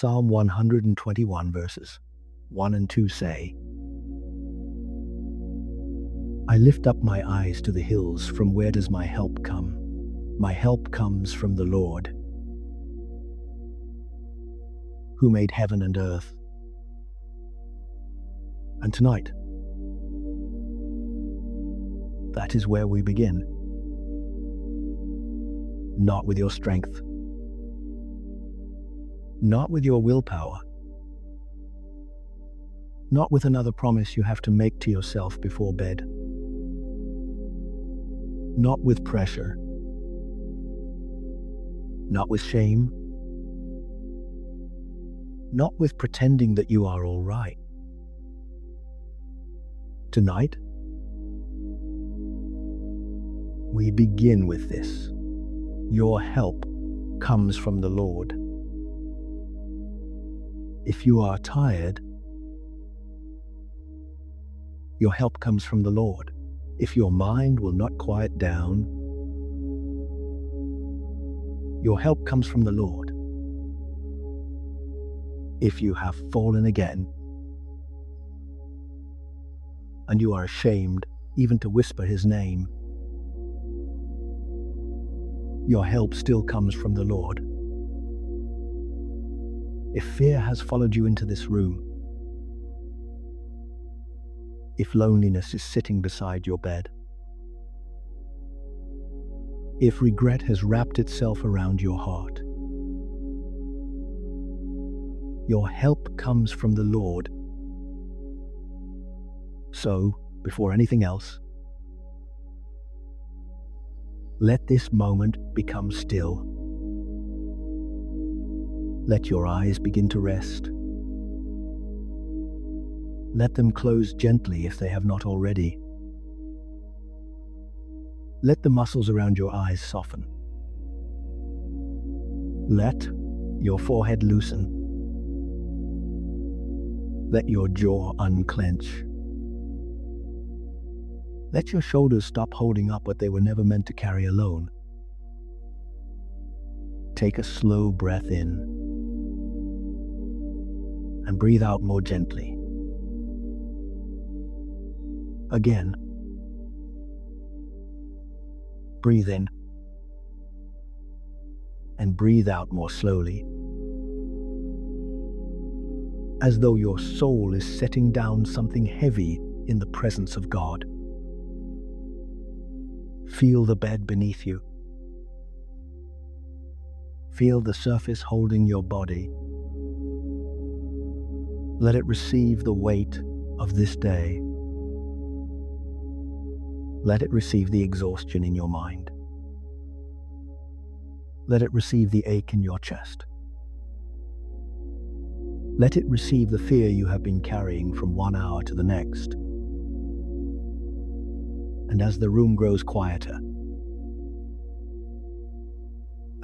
Psalm 121 verses 1 and 2 say, I lift up my eyes to the hills, from where does my help come? My help comes from the Lord, who made heaven and earth. And tonight, that is where we begin. Not with your strength, not with your willpower, not with another promise you have to make to yourself before bed, not with pressure, not with shame, not with pretending that you are all right. Tonight, we begin with this. Your help comes from the Lord. If you are tired, your help comes from the Lord. If your mind will not quiet down, your help comes from the Lord. If you have fallen again, and you are ashamed even to whisper his name, your help still comes from the Lord. If fear has followed you into this room, if loneliness is sitting beside your bed, if regret has wrapped itself around your heart, your help comes from the Lord. So, before anything else, let this moment become still. Let your eyes begin to rest. Let them close gently if they have not already. Let the muscles around your eyes soften. Let your forehead loosen. Let your jaw unclench. Let your shoulders stop holding up what they were never meant to carry alone. Take a slow breath in and breathe out more gently. Again, breathe in and breathe out more slowly, as though your soul is setting down something heavy in the presence of God. Feel the bed beneath you. Feel the surface holding your body. Let it receive the weight of this day. Let it receive the exhaustion in your mind. Let it receive the ache in your chest. Let it receive the fear you have been carrying from 1 hour to the next. And as the room grows quieter,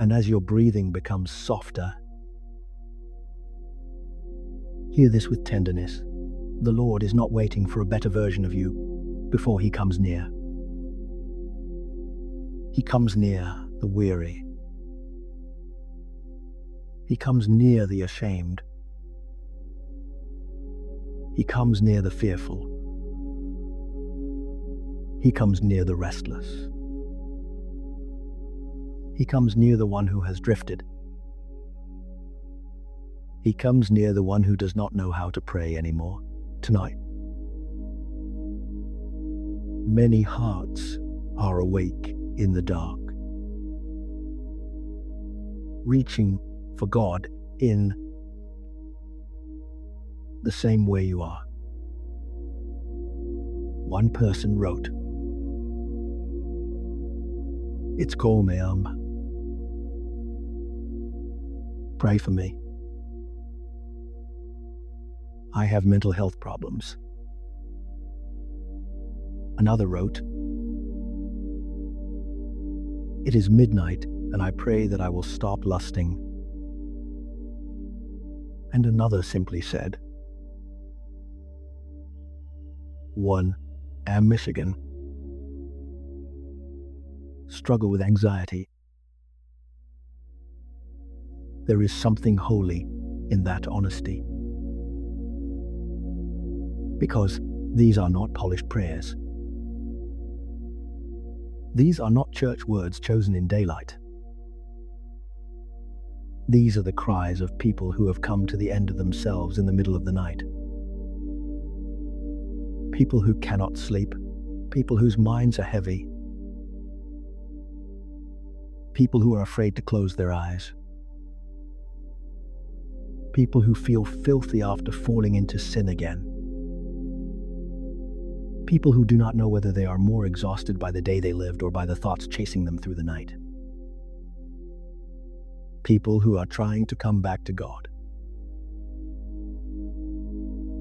and as your breathing becomes softer, hear this with tenderness. The Lord is not waiting for a better version of you before he comes near. He comes near the weary. He comes near the ashamed. He comes near the fearful. He comes near the restless. He comes near the one who has drifted. He comes near the one who does not know how to pray anymore. Tonight, many hearts are awake in the dark, reaching for God in the same way you are. One person wrote, "It's cool, ma'am. Pray for me. I have mental health problems." Another wrote, "It is midnight and I pray that I will stop lusting." And another simply said, "1, Am Michigan. Struggle with anxiety. There is something holy in that honesty. Because these are not polished prayers. These are not church words chosen in daylight. These are the cries of people who have come to the end of themselves in the middle of the night. People who cannot sleep, people whose minds are heavy, people who are afraid to close their eyes, people who feel filthy after falling into sin again, people who do not know whether they are more exhausted by the day they lived or by the thoughts chasing them through the night. People who are trying to come back to God,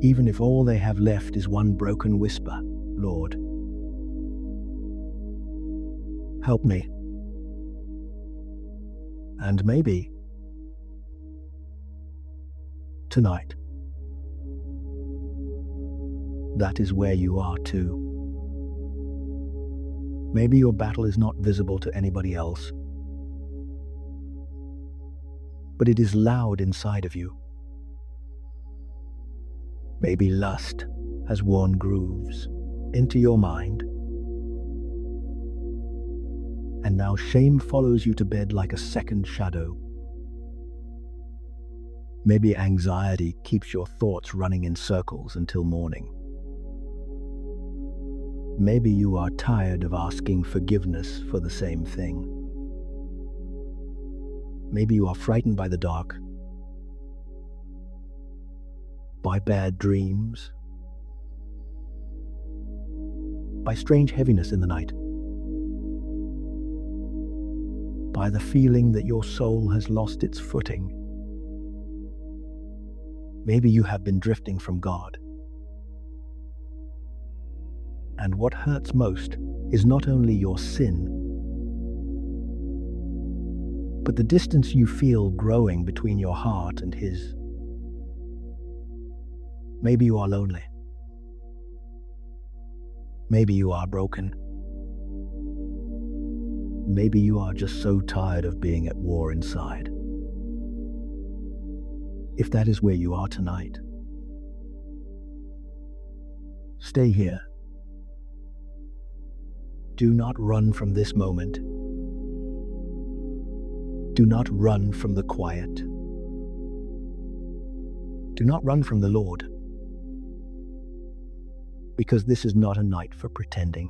even if all they have left is one broken whisper, "Lord, help me." And maybe tonight, that is where you are too. Maybe your battle is not visible to anybody else, but it is loud inside of you. Maybe lust has worn grooves into your mind, and now shame follows you to bed like a second shadow. Maybe anxiety keeps your thoughts running in circles until morning. Maybe you are tired of asking forgiveness for the same thing. Maybe you are frightened by the dark, by bad dreams, by strange heaviness in the night, by the feeling that your soul has lost its footing. Maybe you have been drifting from God. And what hurts most is not only your sin, but the distance you feel growing between your heart and His. Maybe you are lonely. Maybe you are broken. Maybe you are just so tired of being at war inside. If that is where you are tonight, stay here. Do not run from this moment. Do not run from the quiet. Do not run from the Lord, because this is not a night for pretending.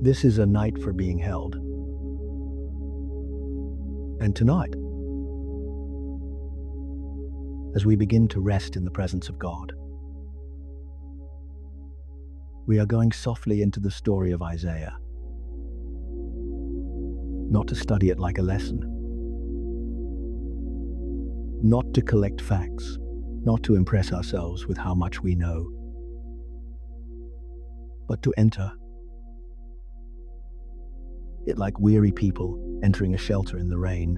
This is a night for being held. And tonight, as we begin to rest in the presence of God, we are going softly into the story of Isaiah, not to study it like a lesson, not to collect facts, not to impress ourselves with how much we know, but to enter it like weary people entering a shelter in the rain.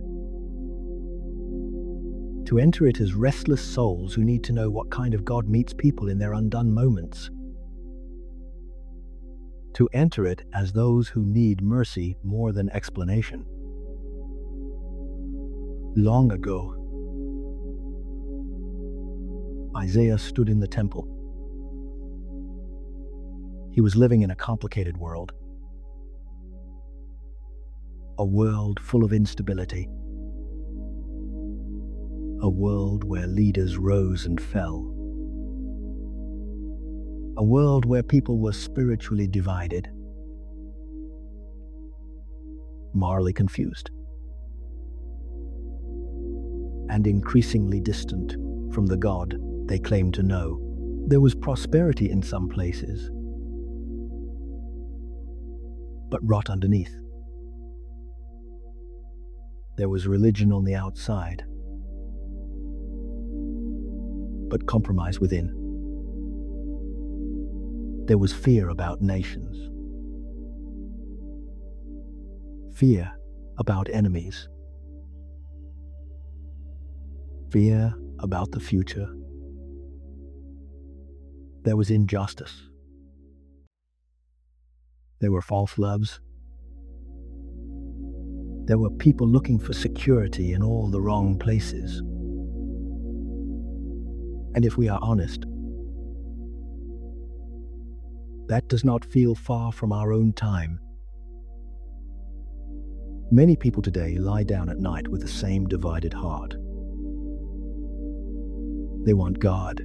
To enter it as restless souls who need to know what kind of God meets people in their undone moments. To enter it as those who need mercy more than explanation. Long ago, Isaiah stood in the temple. He was living in a complicated world. A world full of instability. A world where leaders rose and fell. A world where people were spiritually divided, morally confused, and increasingly distant from the God they claimed to know. There was prosperity in some places, but rot underneath. There was religion on the outside, but compromise within. There was fear about nations, fear about enemies, fear about the future. There was injustice. There were false loves. There were people looking for security in all the wrong places. And if we are honest, that does not feel far from our own time. Many people today lie down at night with the same divided heart. They want God,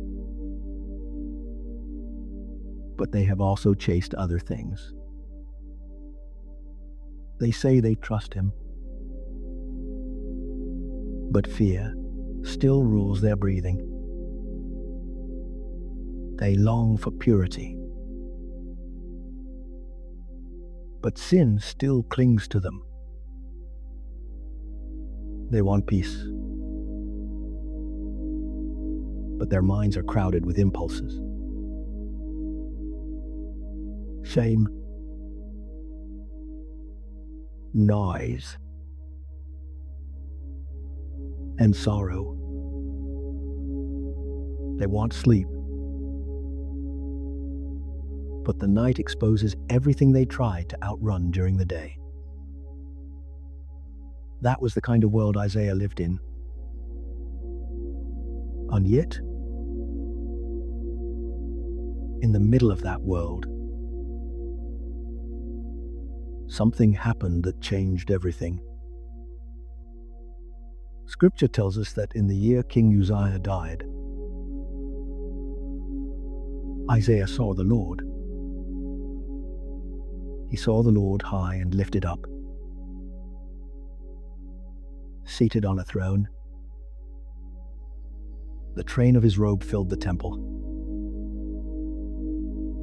but they have also chased other things. They say they trust Him, but fear still rules their breathing. They long for purity, but sin still clings to them. They want peace, but their minds are crowded with impulses. Shame, noise, and sorrow. They want sleep, but the night exposes everything they tried to outrun during the day. That was the kind of world Isaiah lived in. And yet, in the middle of that world, something happened that changed everything. Scripture tells us that in the year King Uzziah died, Isaiah saw the Lord. He saw the Lord high and lifted up, seated on a throne. The train of his robe filled the temple.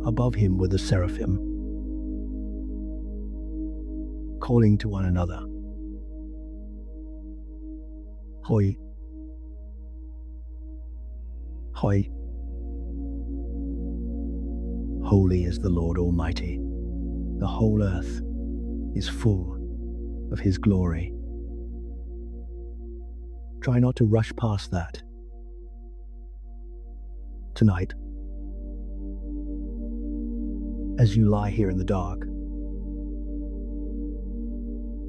Above him were the seraphim, calling to one another, Hoi, Hoi. Holy is the Lord Almighty. The whole earth is full of His glory. Try not to rush past that. Tonight, as you lie here in the dark,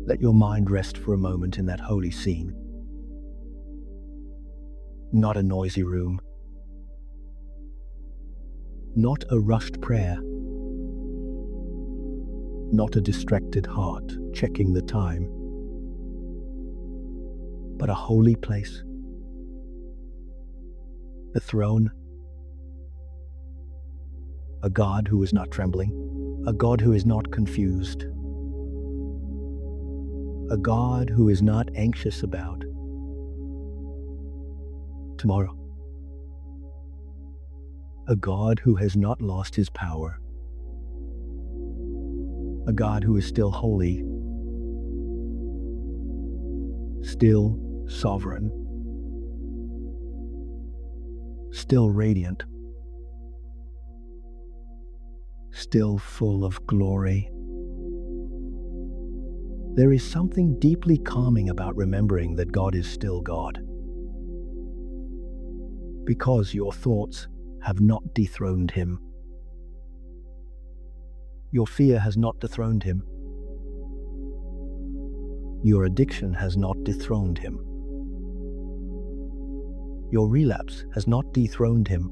let your mind rest for a moment in that holy scene. Not a noisy room, not a rushed prayer, not a distracted heart checking the time, but a holy place. The throne, a God who is not trembling, a God who is not confused, a God who is not anxious about tomorrow, a God who has not lost His power, a God who is still holy, still sovereign, still radiant, still full of glory. There is something deeply calming about remembering that God is still God, because your thoughts have not dethroned Him. Your fear has not dethroned Him. Your addiction has not dethroned Him. Your relapse has not dethroned Him.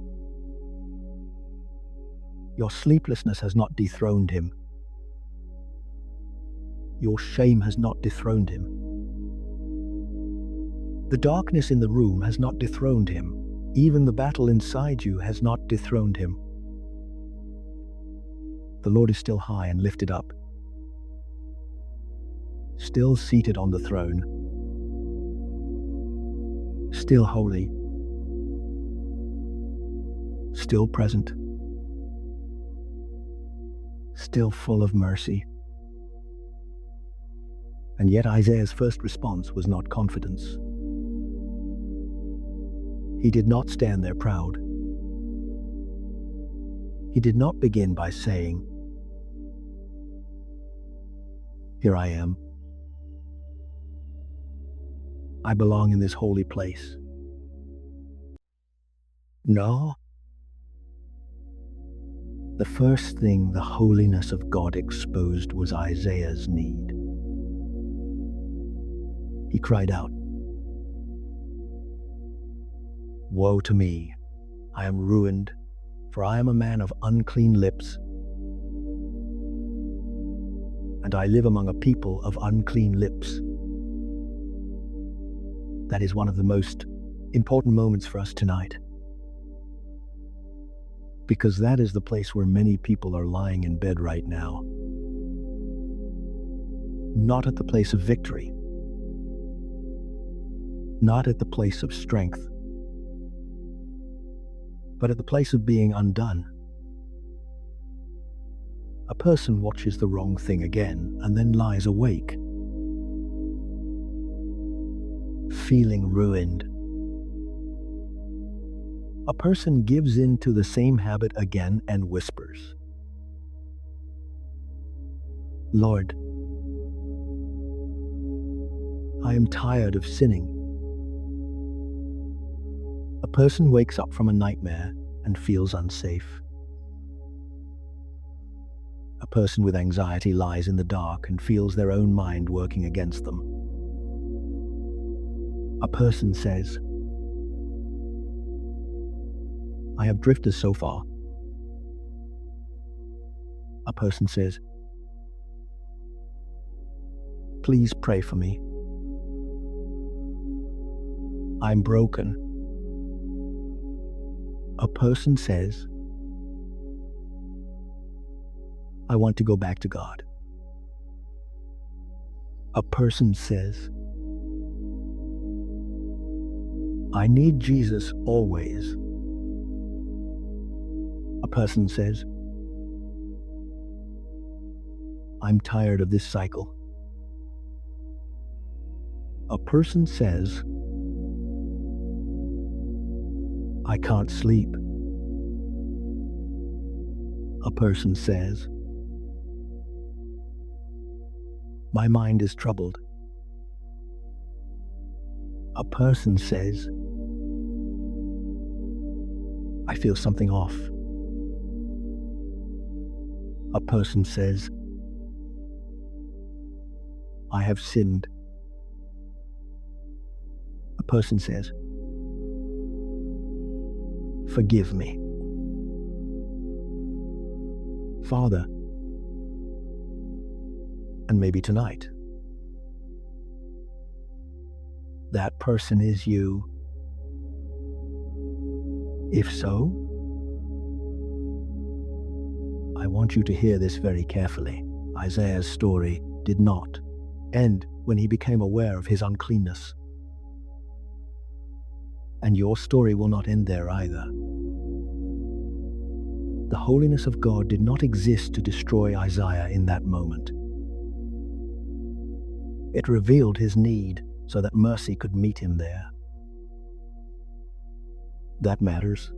Your sleeplessness has not dethroned Him. Your shame has not dethroned Him. The darkness in the room has not dethroned Him. Even the battle inside you has not dethroned Him. The Lord is still high and lifted up, still seated on the throne, still holy, still present, still full of mercy. And yet Isaiah's first response was not confidence. He did not stand there proud. He did not begin by saying, "Here I am. I belong in this holy place." No. The first thing the holiness of God exposed was Isaiah's need. He cried out, "Woe to me! I am ruined, for I am a man of unclean lips, and I live among a people of unclean lips." That is one of the most important moments for us tonight, because that is the place where many people are lying in bed right now. Not at the place of victory, not at the place of strength, but at the place of being undone. A person watches the wrong thing again and then lies awake, feeling ruined. A person gives in to the same habit again and whispers, "Lord, I am tired of sinning." A person wakes up from a nightmare and feels unsafe. A person with anxiety lies in the dark and feels their own mind working against them. A person says, "I have drifted so far." A person says, "Please pray for me. I'm broken." A person says, "I want to go back to God." A person says, "I need Jesus always." A person says, "I'm tired of this cycle." A person says, "I can't sleep." A person says, "My mind is troubled." A person says, "I feel something off." A person says, "I have sinned." A person says, "Forgive me." Father, and maybe tonight, that person is you. If so, I want you to hear this very carefully. Isaiah's story did not end when he became aware of his uncleanness. And your story will not end there either. The holiness of God did not exist to destroy Isaiah in that moment. It revealed his need so that mercy could meet him there. That matters,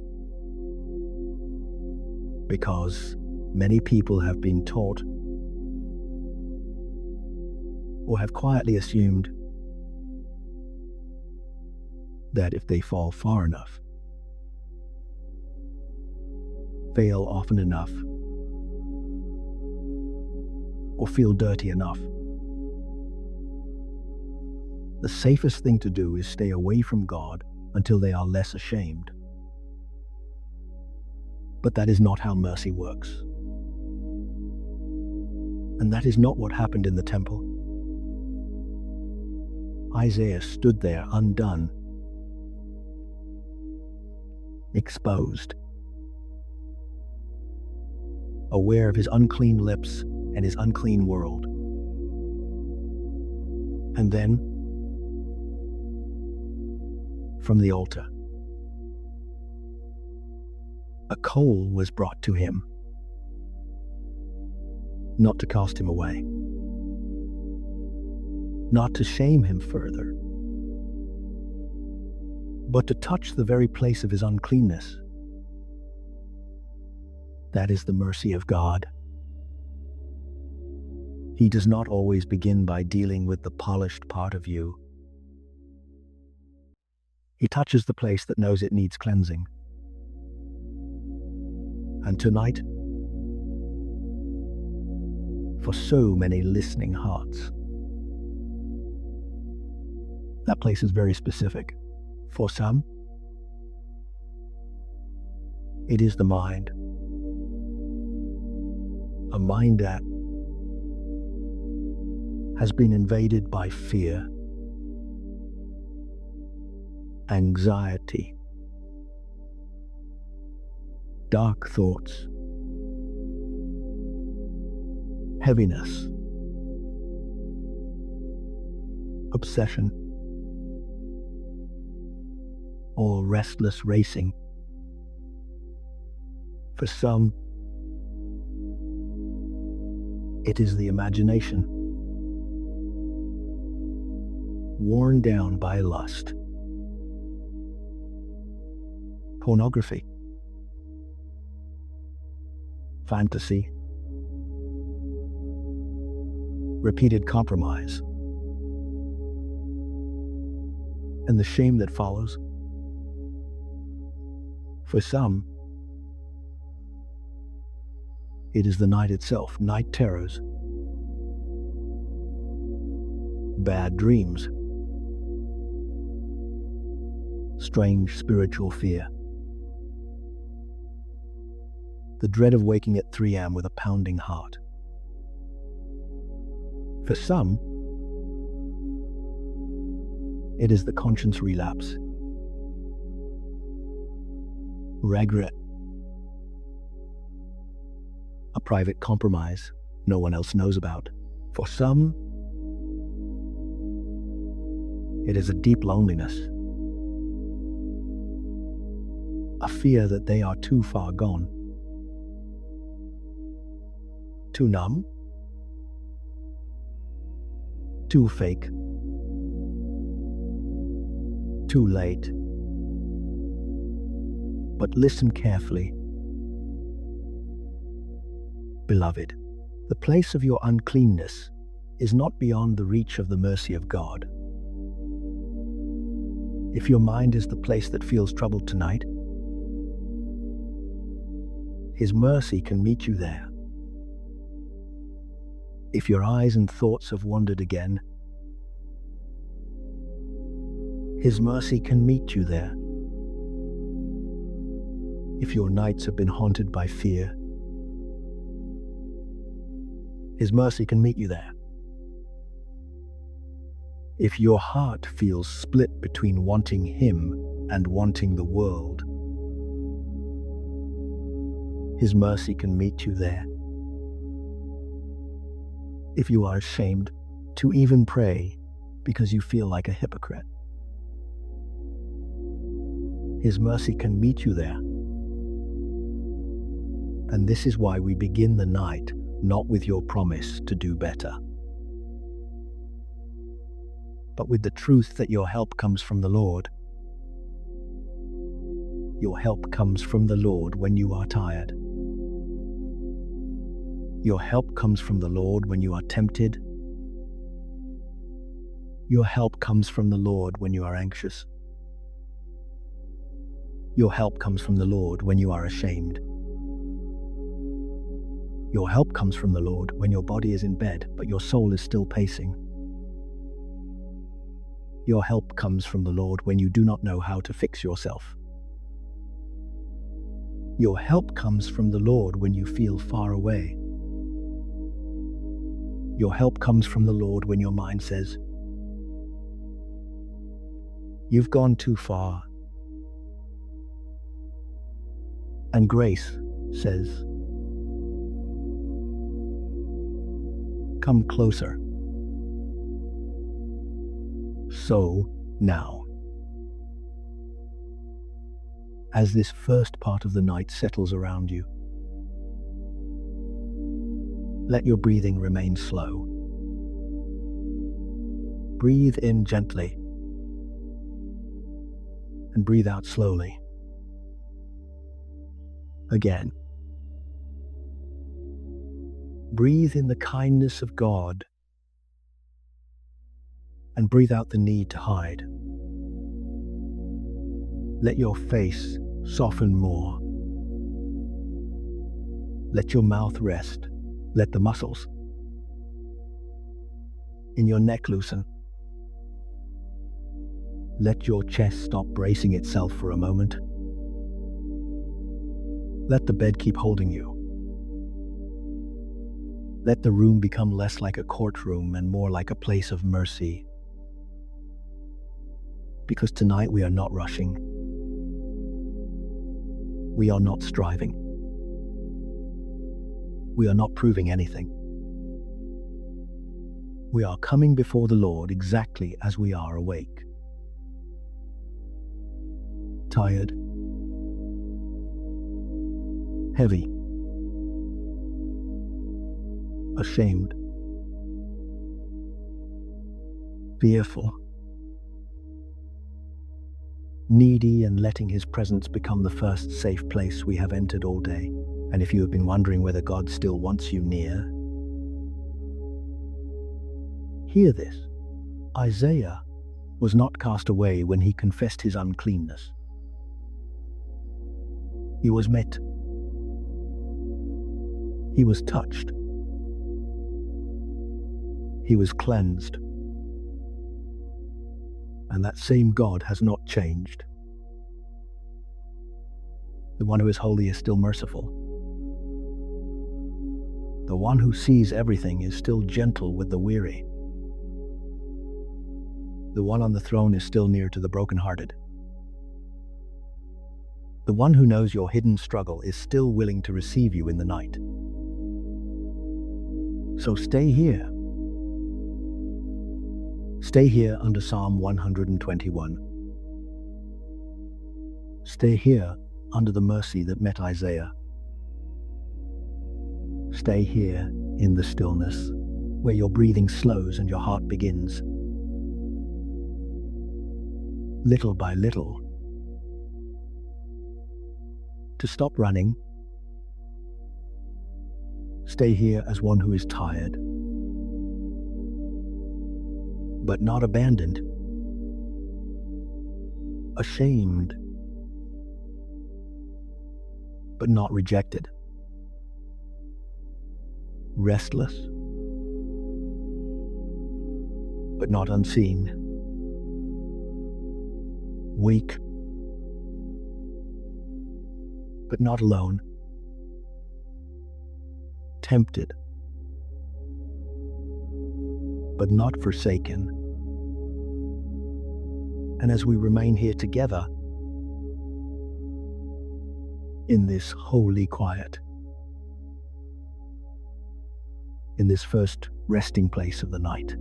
because many people have been taught or have quietly assumed that if they fall far enough, fail often enough, or feel dirty enough, the safest thing to do is stay away from God until they are less ashamed. But that is not how mercy works. And that is not what happened in the temple. Isaiah stood there undone, exposed, aware of his unclean lips and his unclean world. And then, from the altar, a coal was brought to him, not to cast him away, not to shame him further, but to touch the very place of his uncleanness. That is the mercy of God. He does not always begin by dealing with the polished part of you. He touches the place that knows it needs cleansing. And tonight, for so many listening hearts, That place is very specific. For some, it is the mind. A mind that has been invaded by fear, anxiety, dark thoughts, heaviness, obsession, or restless racing. For some, it is the imagination, worn down by lust, pornography, fantasy, repeated compromise, and the shame that follows. For some, it is the night itself, night terrors, bad dreams, strange spiritual fear, the dread of waking at 3 a.m. with a pounding heart. For some, it is the conscience relapse, regret, a private compromise no one else knows about. For some, it is a deep loneliness, a fear that they are too far gone, too numb, too fake, too late. But listen carefully. Beloved, the place of your uncleanness is not beyond the reach of the mercy of God. If your mind is the place that feels troubled tonight, His mercy can meet you there. If your eyes and thoughts have wandered again, His mercy can meet you there. If your nights have been haunted by fear, His mercy can meet you there. If your heart feels split between wanting Him and wanting the world, His mercy can meet you there. If you are ashamed to even pray because you feel like a hypocrite, His mercy can meet you there. And this is why we begin the night not with your promise to do better, but with the truth that your help comes from the Lord. Your help comes from the Lord when you are tired. Your help comes from the Lord when you are tempted. Your help comes from the Lord when you are anxious. Your help comes from the Lord when you are ashamed. Your help comes from the Lord when your body is in bed, but your soul is still pacing. Your help comes from the Lord when you do not know how to fix yourself. Your help comes from the Lord when you feel far away. Your help comes from the Lord when your mind says, "You've gone too far." And grace says, "Come closer." So now, as this first part of the night settles around you, let your breathing remain slow. Breathe in gently and breathe out slowly. Again. Breathe in the kindness of God and breathe out the need to hide. Let your face soften more. Let your mouth rest. Let the muscles in your neck loosen. Let your chest stop bracing itself for a moment. Let the bed keep holding you. Let the room become less like a courtroom and more like a place of mercy. Because tonight we are not rushing. We are not striving. We are not proving anything. We are coming before the Lord exactly as we are awake. Tired. Heavy. Ashamed. Fearful. Needy and letting His presence become the first safe place we have entered all day. And if you have been wondering whether God still wants you near, hear this. Isaiah was not cast away when he confessed his uncleanness. He was met. He was touched. He was cleansed. And that same God has not changed. The one who is holy is still merciful. The one who sees everything is still gentle with the weary. The one on the throne is still near to the brokenhearted. The one who knows your hidden struggle is still willing to receive you in the night. So stay here. Stay here under Psalm 121. Stay here under the mercy that met Isaiah. Stay here in the stillness, where your breathing slows and your heart begins. Little by little, to stop running. Stay here as one who is tired, but not abandoned, ashamed, but not rejected, restless, but not unseen, weak, but not alone, tempted, but not forsaken. And as we remain here together, in this holy quiet, in this first resting place of the night,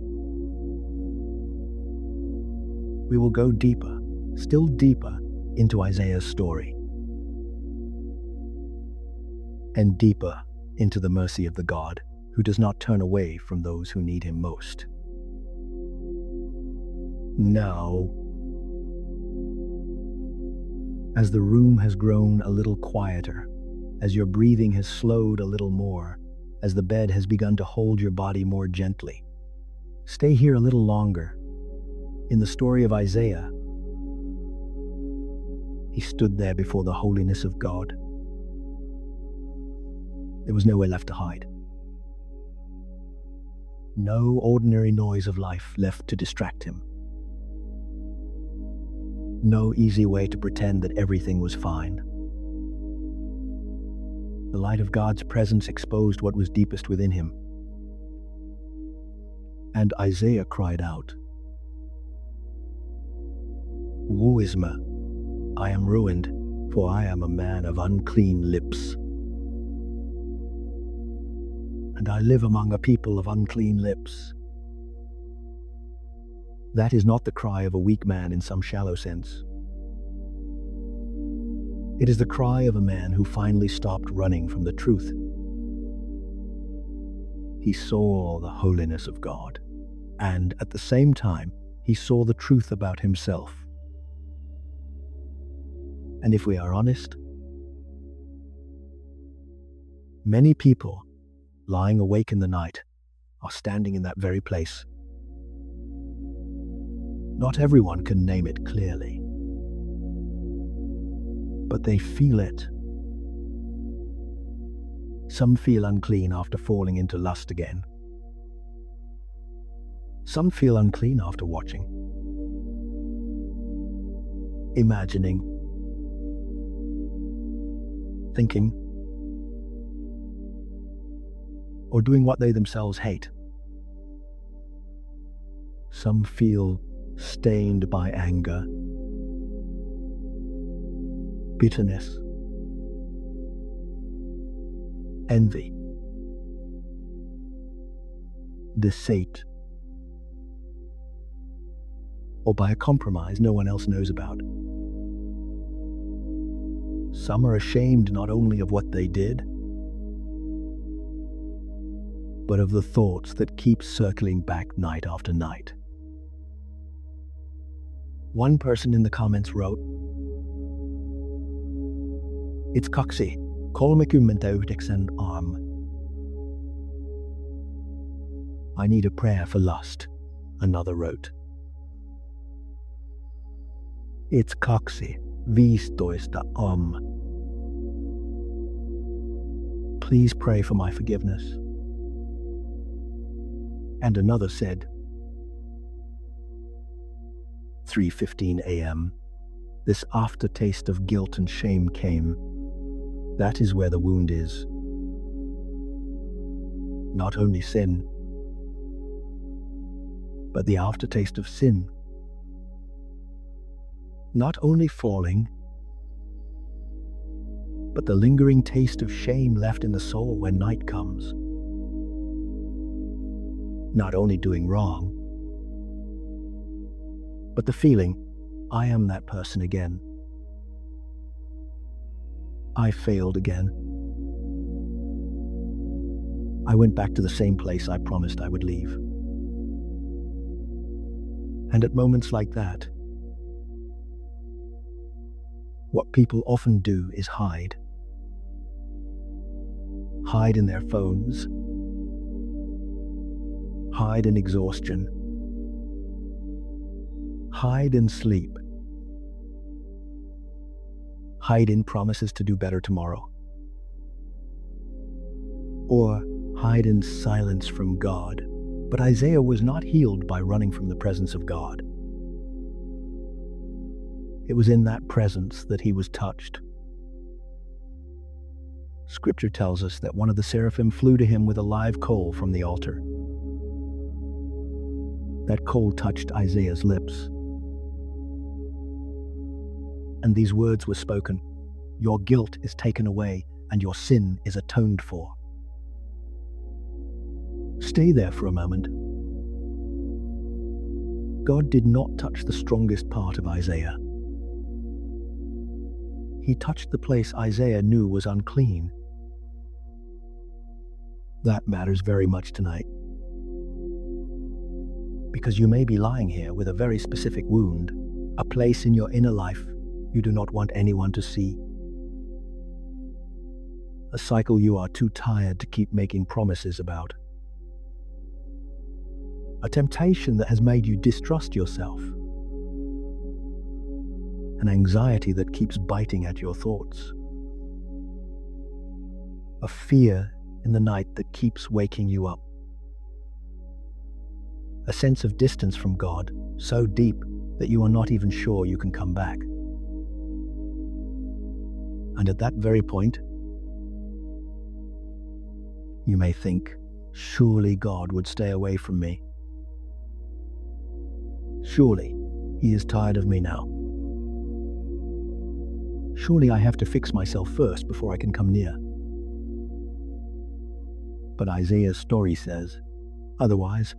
we will go deeper, still deeper, into Isaiah's story, and deeper into the mercy of the God who does not turn away from those who need Him most. Now, as the room has grown a little quieter, as your breathing has slowed a little more, as the bed has begun to hold your body more gently, stay here a little longer. In the story of Isaiah, he stood there before the holiness of God. There was nowhere left to hide. No ordinary noise of life left to distract him. No easy way to pretend that everything was fine. The light of God's presence exposed what was deepest within him. And Isaiah cried out, "Woe is me, I am ruined, for I am a man of unclean lips. And I live among a people of unclean lips." That is not the cry of a weak man in some shallow sense. It is the cry of a man who finally stopped running from the truth. He saw the holiness of God, and at the same time, he saw the truth about himself. And if we are honest, many people lying awake in the night are standing in that very place. Not everyone can name it clearly, but they feel it. Some feel unclean after falling into lust again. Some feel unclean after watching. imagining, thinking, or doing what they themselves hate. Some feel stained by anger, bitterness, envy, deceit, or by a compromise no one else knows about. Some are ashamed not only of what they did, but of the thoughts that keep circling back night after night. One person in the comments wrote, "It's kaksi, 39 arm. I need a prayer for lust," another wrote. "It's kaksi, 15 arm. Please pray for my forgiveness." And another said, 3:15 a.m. This aftertaste of guilt and shame came. That is where the wound is. Not only sin, but the aftertaste of sin. Not only falling, but the lingering taste of shame left in the soul when night comes. Not only doing wrong, but the feeling, I am that person again. I failed again. I went back to the same place I promised I would leave. And at moments like that, what people often do is hide. Hide in their phones. Hide in exhaustion. Hide in sleep. Hide in promises to do better tomorrow. Or hide in silence from God. But Isaiah was not healed by running from the presence of God. It was in that presence that he was touched. Scripture tells us that one of the seraphim flew to him with a live coal from the altar. That coal touched Isaiah's lips. And these words were spoken, "Your guilt is taken away and your sin is atoned for." Stay there for a moment. God did not touch the strongest part of Isaiah. He touched the place Isaiah knew was unclean. That matters very much tonight. Because you may be lying here with a very specific wound, a place in your inner life you do not want anyone to see. A cycle you are too tired to keep making promises about. A temptation that has made you distrust yourself. An anxiety that keeps biting at your thoughts. A fear in the night that keeps waking you up. A sense of distance from God, so deep that you are not even sure you can come back. And at that very point, you may think, surely God would stay away from me. Surely he is tired of me now. Surely I have to fix myself first before I can come near. But Isaiah's story says otherwise.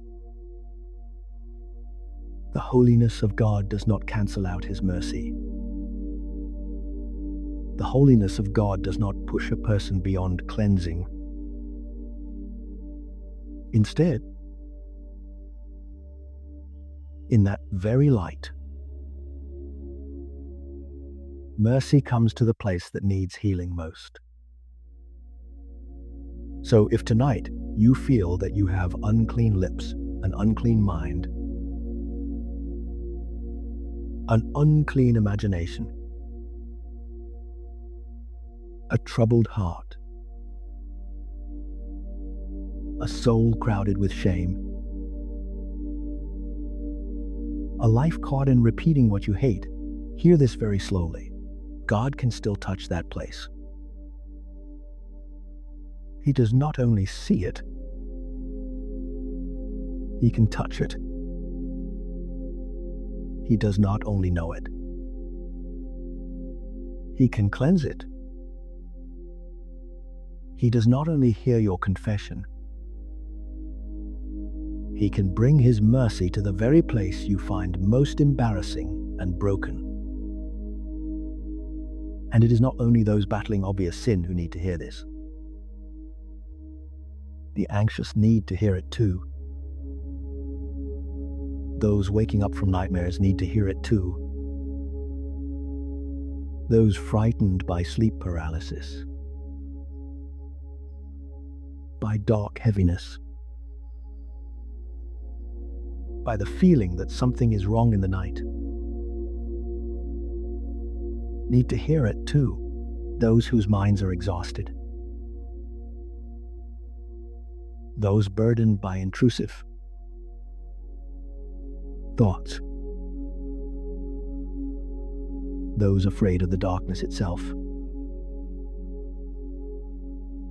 The holiness of God does not cancel out his mercy. The holiness of God does not push a person beyond cleansing. Instead, in that very light, mercy comes to the place that needs healing most. So if tonight you feel that you have unclean lips, an unclean mind, an unclean imagination, a troubled heart, a soul crowded with shame, a life caught in repeating what you hate Hear this very slowly. God can still touch that place. He does not only see it, he can touch it. He does not only know it, he can cleanse it. He does not only hear your confession, he can bring his mercy to the very place you find most embarrassing and broken. And it is not only those battling obvious sin who need to hear this. The anxious need to hear it too. Those waking up from nightmares need to hear it too. Those frightened by sleep paralysis, by dark heaviness, by the feeling that something is wrong in the night, need to hear it too. Those whose minds are exhausted, those burdened by intrusive thoughts, those afraid of the darkness itself,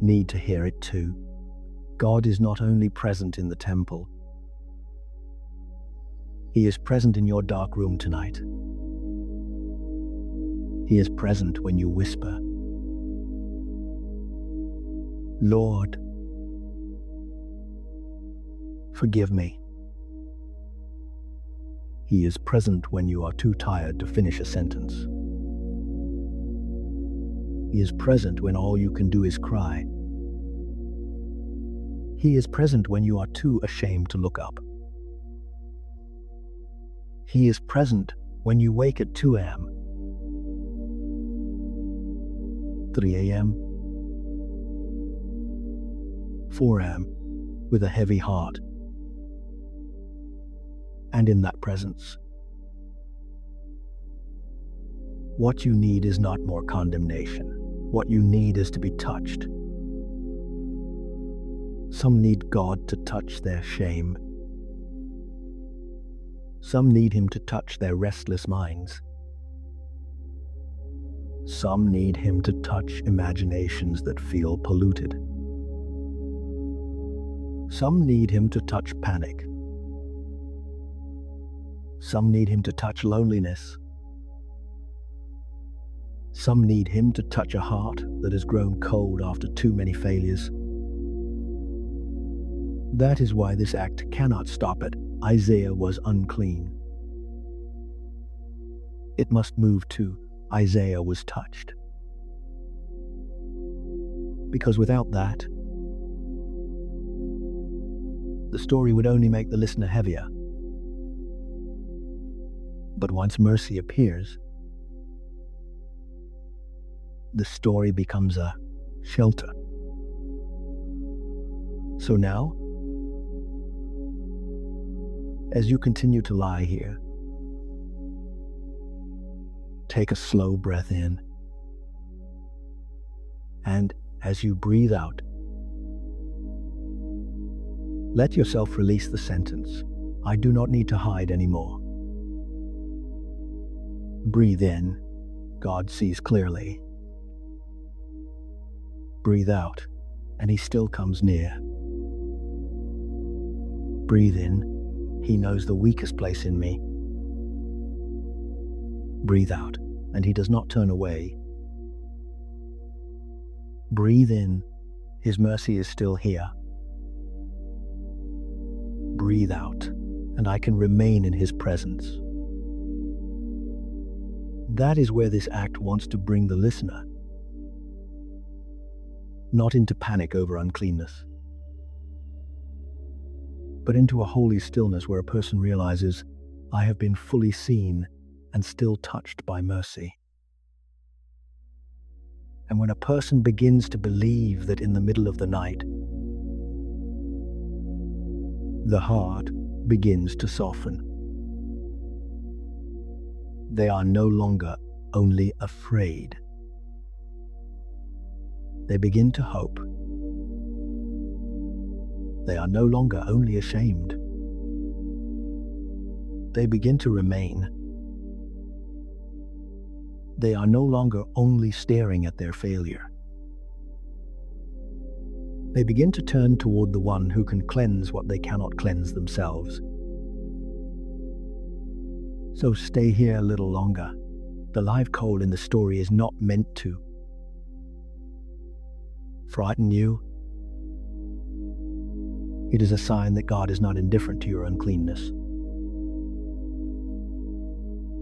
need to hear it too. God is not only present in the temple, he is present in your dark room tonight. He is present when you whisper, "Lord, forgive me." He is present when you are too tired to finish a sentence. He is present when all you can do is cry. He is present when you are too ashamed to look up. He is present when you wake at 2 a.m., 3 a.m., 4 a.m. with a heavy heart. And in that presence, what you need is not more condemnation. What you need is to be touched. Some need God to touch their shame. Some need him to touch their restless minds. Some need him to touch imaginations that feel polluted. Some need him to touch panic. Some need him to touch loneliness. Some need him to touch a heart that has grown cold after too many failures. That is why this act cannot stop at Isaiah was unclean. It must move to Isaiah was touched. Because without that, the story would only make the listener heavier. But once mercy appears, the story becomes a shelter. So now, as you continue to lie here, take a slow breath in, and as you breathe out, let yourself release the sentence, "I do not need to hide anymore." Breathe in, God sees clearly. Breathe out, and he still comes near. Breathe in, he knows the weakest place in me. Breathe out, and he does not turn away. Breathe in, his mercy is still here. Breathe out, and I can remain in his presence. That is where this act wants to bring the listener. Not into panic over uncleanness, but into a holy stillness where a person realizes, I have been fully seen and still touched by mercy. And when a person begins to believe that in the middle of the night, the heart begins to soften. They are no longer only afraid. They begin to hope. They are no longer only ashamed. They begin to remain. they are no longer only staring at their failure. They begin to turn toward the one who can cleanse what they cannot cleanse themselves. So stay here a little longer. The live coal in the story is not meant to frighten you. It is a sign that God is not indifferent to your uncleanness.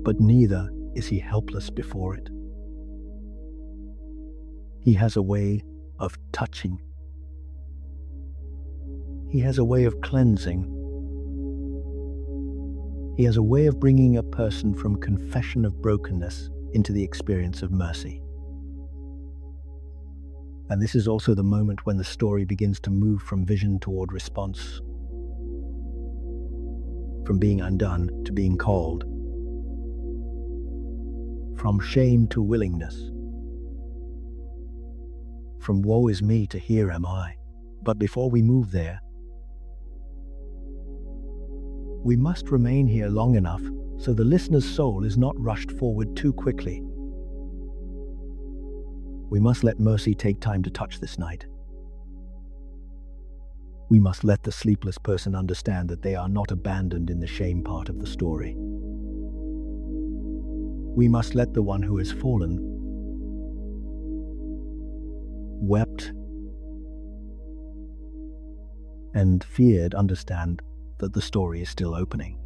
But neither is he helpless before it. He has a way of touching. He has a way of cleansing. He has a way of bringing a person from confession of brokenness into the experience of mercy. And this is also the moment when the story begins to move from vision toward response, from being undone to being called, from shame to willingness, from woe is me to here am I. But before we move there, we must remain here long enough so the listener's soul is not rushed forward too quickly. We must let mercy take time to touch this night. We must let the sleepless person understand that they are not abandoned in the shame part of the story. We must let the one who has fallen, wept, and feared understand that the story is still opening.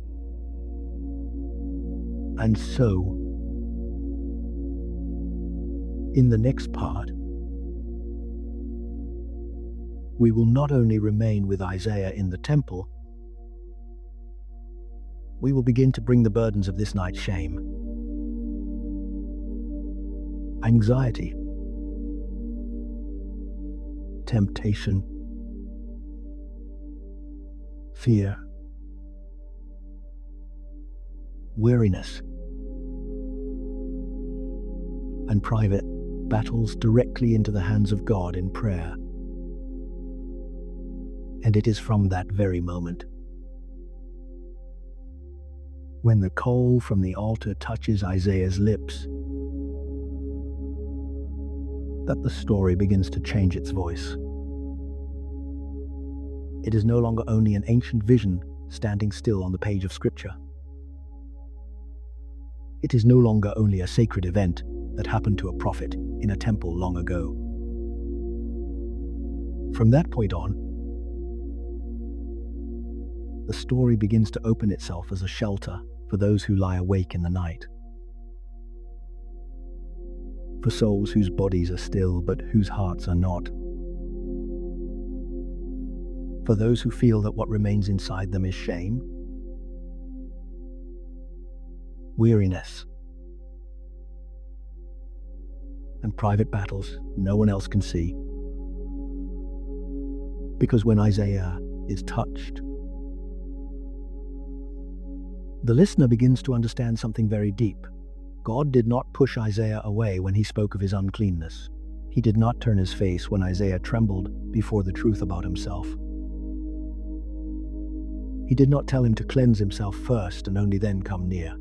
And so, in the next part, we will not only remain with Isaiah in the temple, we will begin to bring the burdens of this night's shame, anxiety, temptation, fear, weariness, and private battles directly into the hands of God in prayer. And it is from that very moment, when the coal from the altar touches Isaiah's lips, that the story begins to change its voice. It is no longer only an ancient vision standing still on the page of Scripture. It is no longer only a sacred event that happened to a prophet in a temple long ago. From that point on, the story begins to open itself as a shelter for those who lie awake in the night. For souls whose bodies are still but whose hearts are not. For those who feel that what remains inside them is shame, weariness, and private battles no one else can see. Because when Isaiah is touched, the listener begins to understand something very deep. God did not push Isaiah away when he spoke of his uncleanness. He did not turn his face when Isaiah trembled before the truth about himself. He did not tell him to cleanse himself first and only then come near.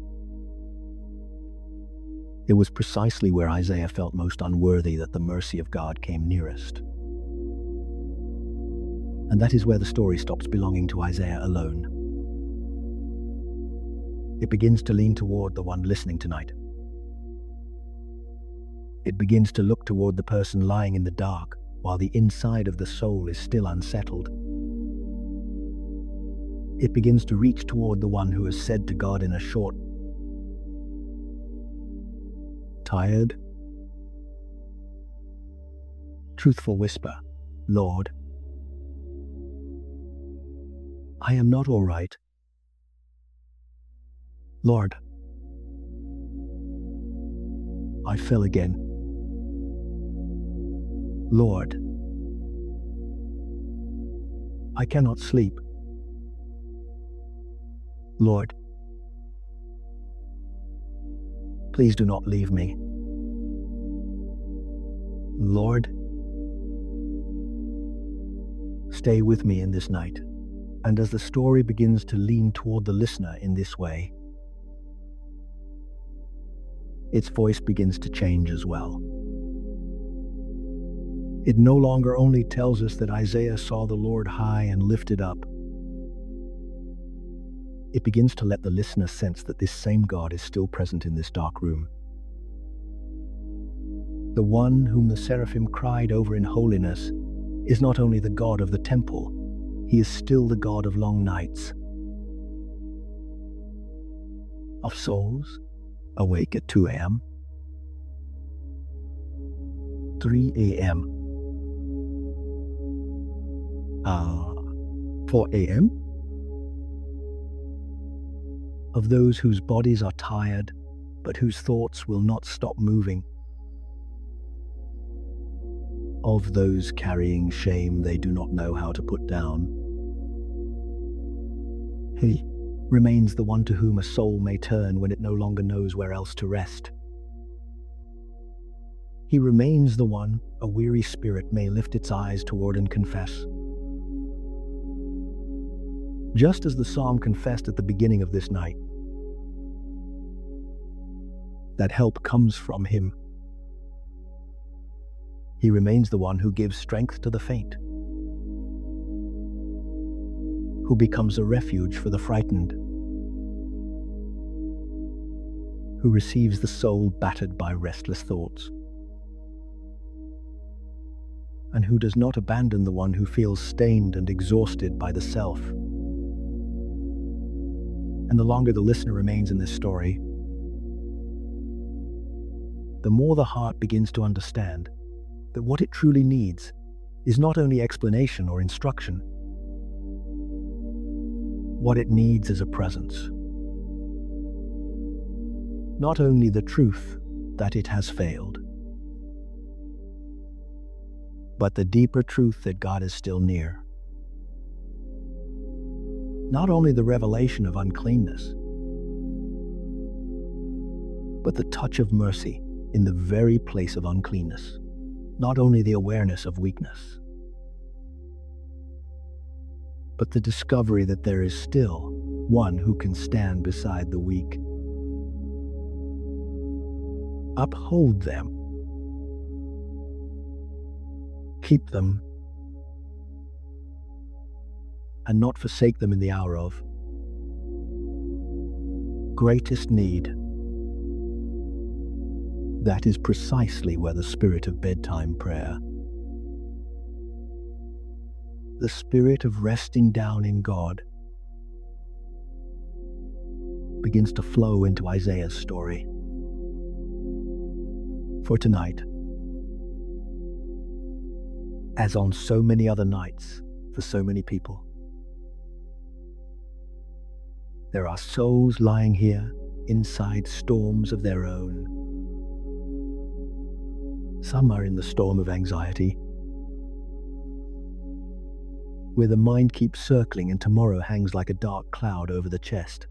It was precisely where Isaiah felt most unworthy that the mercy of God came nearest. And that is where the story stops belonging to Isaiah alone. It begins to lean toward the one listening tonight. It begins to look toward the person lying in the dark while the inside of the soul is still unsettled. It begins to reach toward the one who has said to God in a short, tired, truthful whisper, "Lord, I am not all right. Lord, I fell again. Lord, I cannot sleep. Lord, please do not leave me. Lord, stay with me in this night." And as the story begins to lean toward the listener in this way, its voice begins to change as well. It no longer only tells us that Isaiah saw the Lord high and lifted up. It begins to let the listener sense that this same God is still present in this dark room. The one whom the seraphim cried over in holiness is not only the God of the temple, he is still the God of long nights, of souls awake at 2 a.m., 3 a.m., 4 a.m., of those whose bodies are tired, but whose thoughts will not stop moving, of those carrying shame they do not know how to put down. He remains the one to whom a soul may turn when it no longer knows where else to rest. He remains the one a weary spirit may lift its eyes toward and confess. Just as the psalm confessed at the beginning of this night, that help comes from him. He remains the one who gives strength to the faint, who becomes a refuge for the frightened, who receives the soul battered by restless thoughts, and who does not abandon the one who feels stained and exhausted by the self. And the longer the listener remains in this story, the more the heart begins to understand that what it truly needs is not only explanation or instruction. What it needs is a presence. Not only the truth that it has failed, but the deeper truth that God is still near. Not only the revelation of uncleanness, but the touch of mercy in the very place of uncleanness. Not only the awareness of weakness, but the discovery that there is still one who can stand beside the weak. Uphold them. Keep them, and not forsake them in the hour of greatest need. That is precisely where the spirit of bedtime prayer, the spirit of resting down in God, begins to flow into Isaiah's story. For tonight, as on so many other nights for so many people, there are souls lying here inside storms of their own. Some are in the storm of anxiety, where the mind keeps circling and tomorrow hangs like a dark cloud over the chest.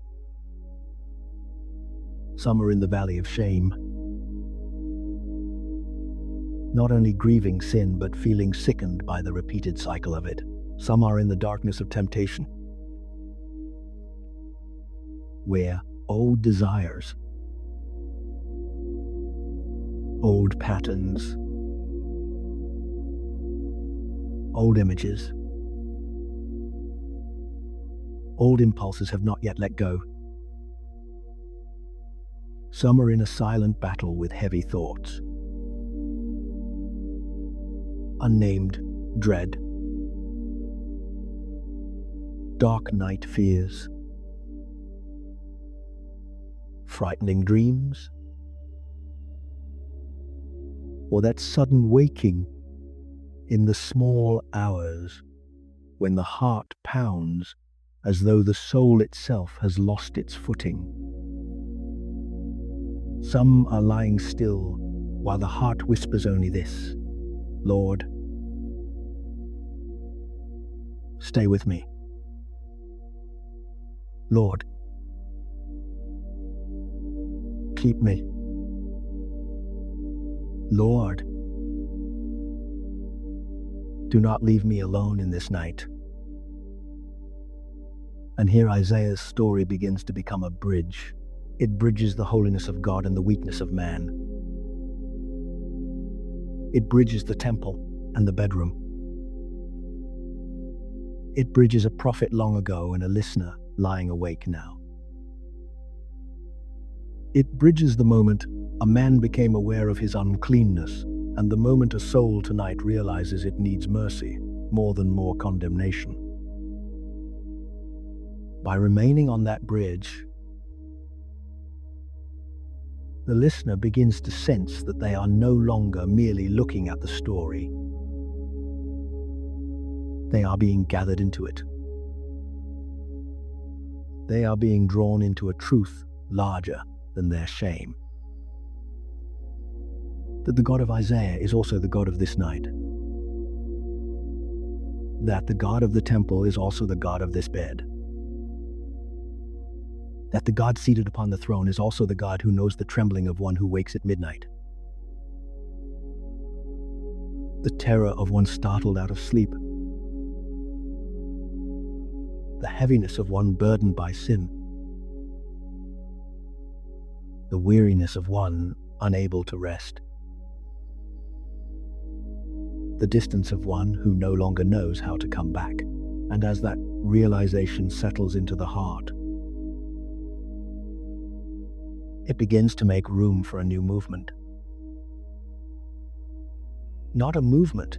Some are in the valley of shame, not only grieving sin but feeling sickened by the repeated cycle of it. Some are in the darkness of temptation, where old desires, old patterns, old images, old impulses have not yet let go. Some are in a silent battle with heavy thoughts, unnamed dread, dark night fears, frightening dreams, or that sudden waking in the small hours when the heart pounds as though the soul itself has lost its footing. Some are lying still while the heart whispers only this: Lord, stay with me. Lord, keep me. Lord, do not leave me alone in this night. And here Isaiah's story begins to become a bridge It bridges the holiness of God and the weakness of man. It bridges the temple and the bedroom. It bridges a prophet long ago and a listener lying awake now. It bridges the moment a man became aware of his uncleanness and the moment a soul tonight realizes it needs mercy more than more condemnation. By remaining on that bridge, the listener begins to sense that they are no longer merely looking at the story. They are being gathered into it. They are being drawn into a truth larger than their shame. That the God of Isaiah is also the God of this night. That the God of the temple is also the God of this bed. That the God seated upon the throne is also the God who knows the trembling of one who wakes at midnight. The terror of one startled out of sleep. The heaviness of one burdened by sin. The weariness of one unable to rest. The distance of one who no longer knows how to come back. And as that realization settles into the heart, it begins to make room for a new movement. Not a movement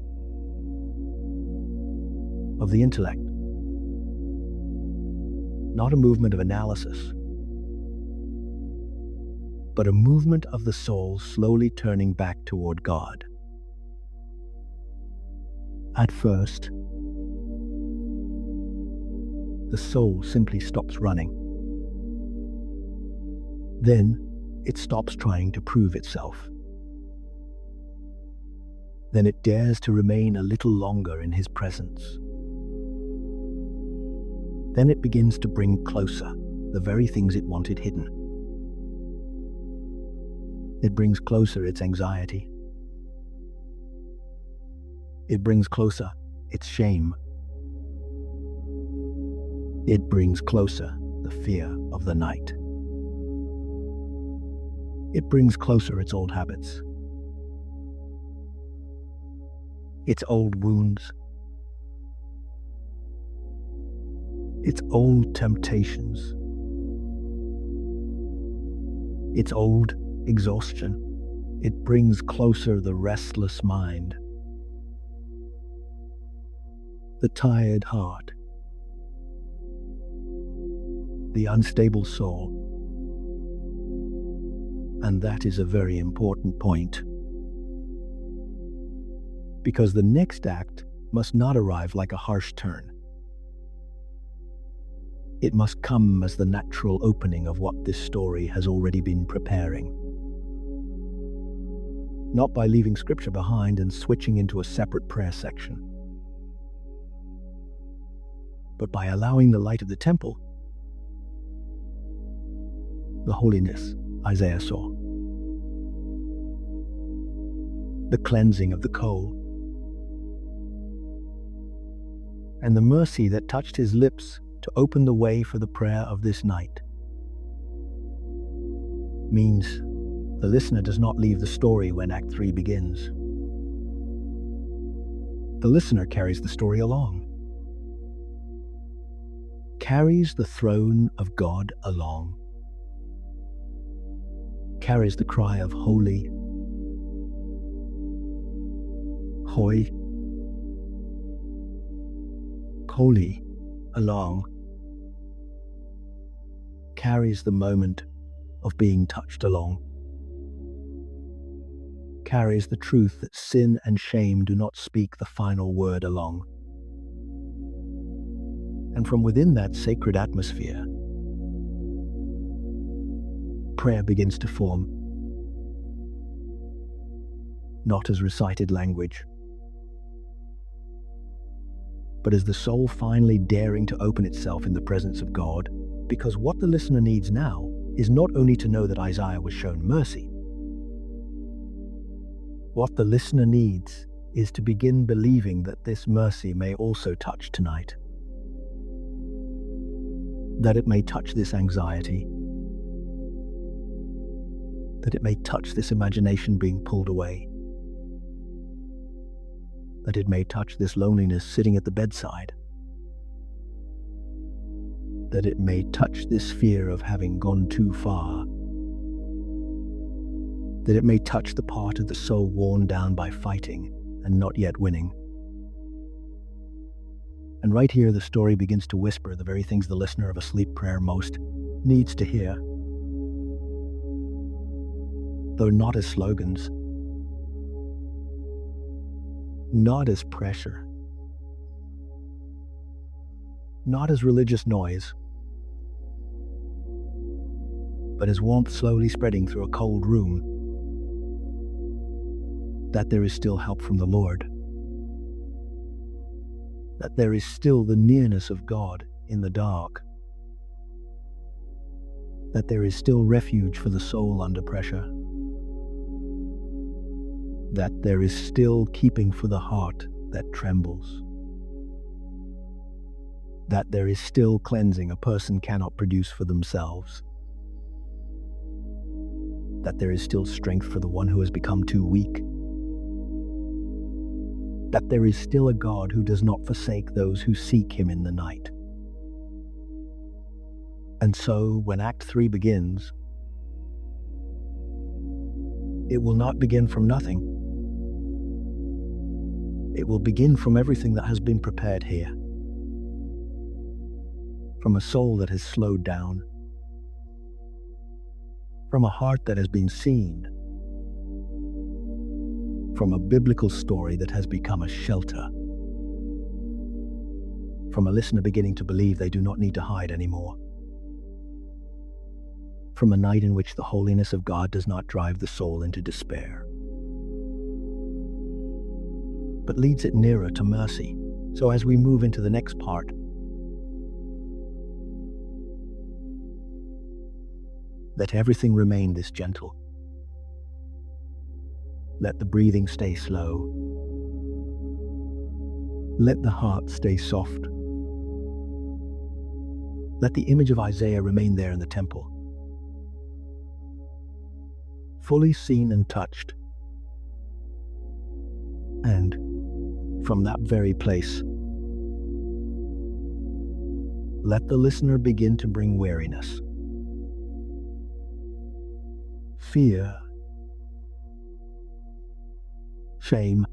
of the intellect, not a movement of analysis, but a movement of the soul slowly turning back toward God. At first, the soul simply stops running. Then it stops trying to prove itself. Then it dares to remain a little longer in his presence. Then it begins to bring closer the very things it wanted hidden. It brings closer its anxiety. It brings closer its shame. It brings closer the fear of the night. It brings closer its old habits, its old wounds, its old temptations, its old exhaustion. It brings closer the restless mind, the tired heart, the unstable soul. And that is a very important point, because the next act must not arrive like a harsh turn. It must come as the natural opening of what this story has already been preparing. Not by leaving scripture behind and switching into a separate prayer section, but by allowing the light of the temple, the holiness Isaiah saw, the cleansing of the coal, and the mercy that touched his lips to open the way for the prayer of this night, means the listener does not leave the story when Act 3 begins. The listener carries the story along, carries the throne of God along, carries the cry of holy, hoy, holy along, carries the moment of being touched along, carries the truth that sin and shame do not speak the final word along. And from within that sacred atmosphere, prayer begins to form, not as recited language, but as the soul finally daring to open itself in the presence of God, because what the listener needs now is not only to know that Isaiah was shown mercy. What the listener needs is to begin believing that this mercy may also touch tonight, that it may touch this anxiety, that it may touch this imagination being pulled away, that it may touch this loneliness sitting at the bedside, that it may touch this fear of having gone too far, that it may touch the part of the soul worn down by fighting and not yet winning. And right here, the story begins to whisper the very things the listener of a sleep prayer most needs to hear. Though not as slogans, not as pressure, not as religious noise, but as warmth slowly spreading through a cold room, that there is still help from the Lord, that there is still the nearness of God in the dark, that there is still refuge for the soul under pressure, that there is still keeping for the heart that trembles, that there is still cleansing a person cannot produce for themselves, that there is still strength for the one who has become too weak, that there is still a God who does not forsake those who seek him in the night. And so, when Act 3 begins, it will not begin from nothing. It will begin from everything that has been prepared here. From a soul that has slowed down. From a heart that has been seen. From a biblical story that has become a shelter. From a listener beginning to believe they do not need to hide anymore. From a night in which the holiness of God does not drive the soul into despair, but leads it nearer to mercy. So as we move into the next part, let everything remain this gentle. Let the breathing stay slow. Let the heart stay soft. Let the image of Isaiah remain there in the temple, fully seen and touched. And from that very place, let the listener begin to bring weariness, fear, shame,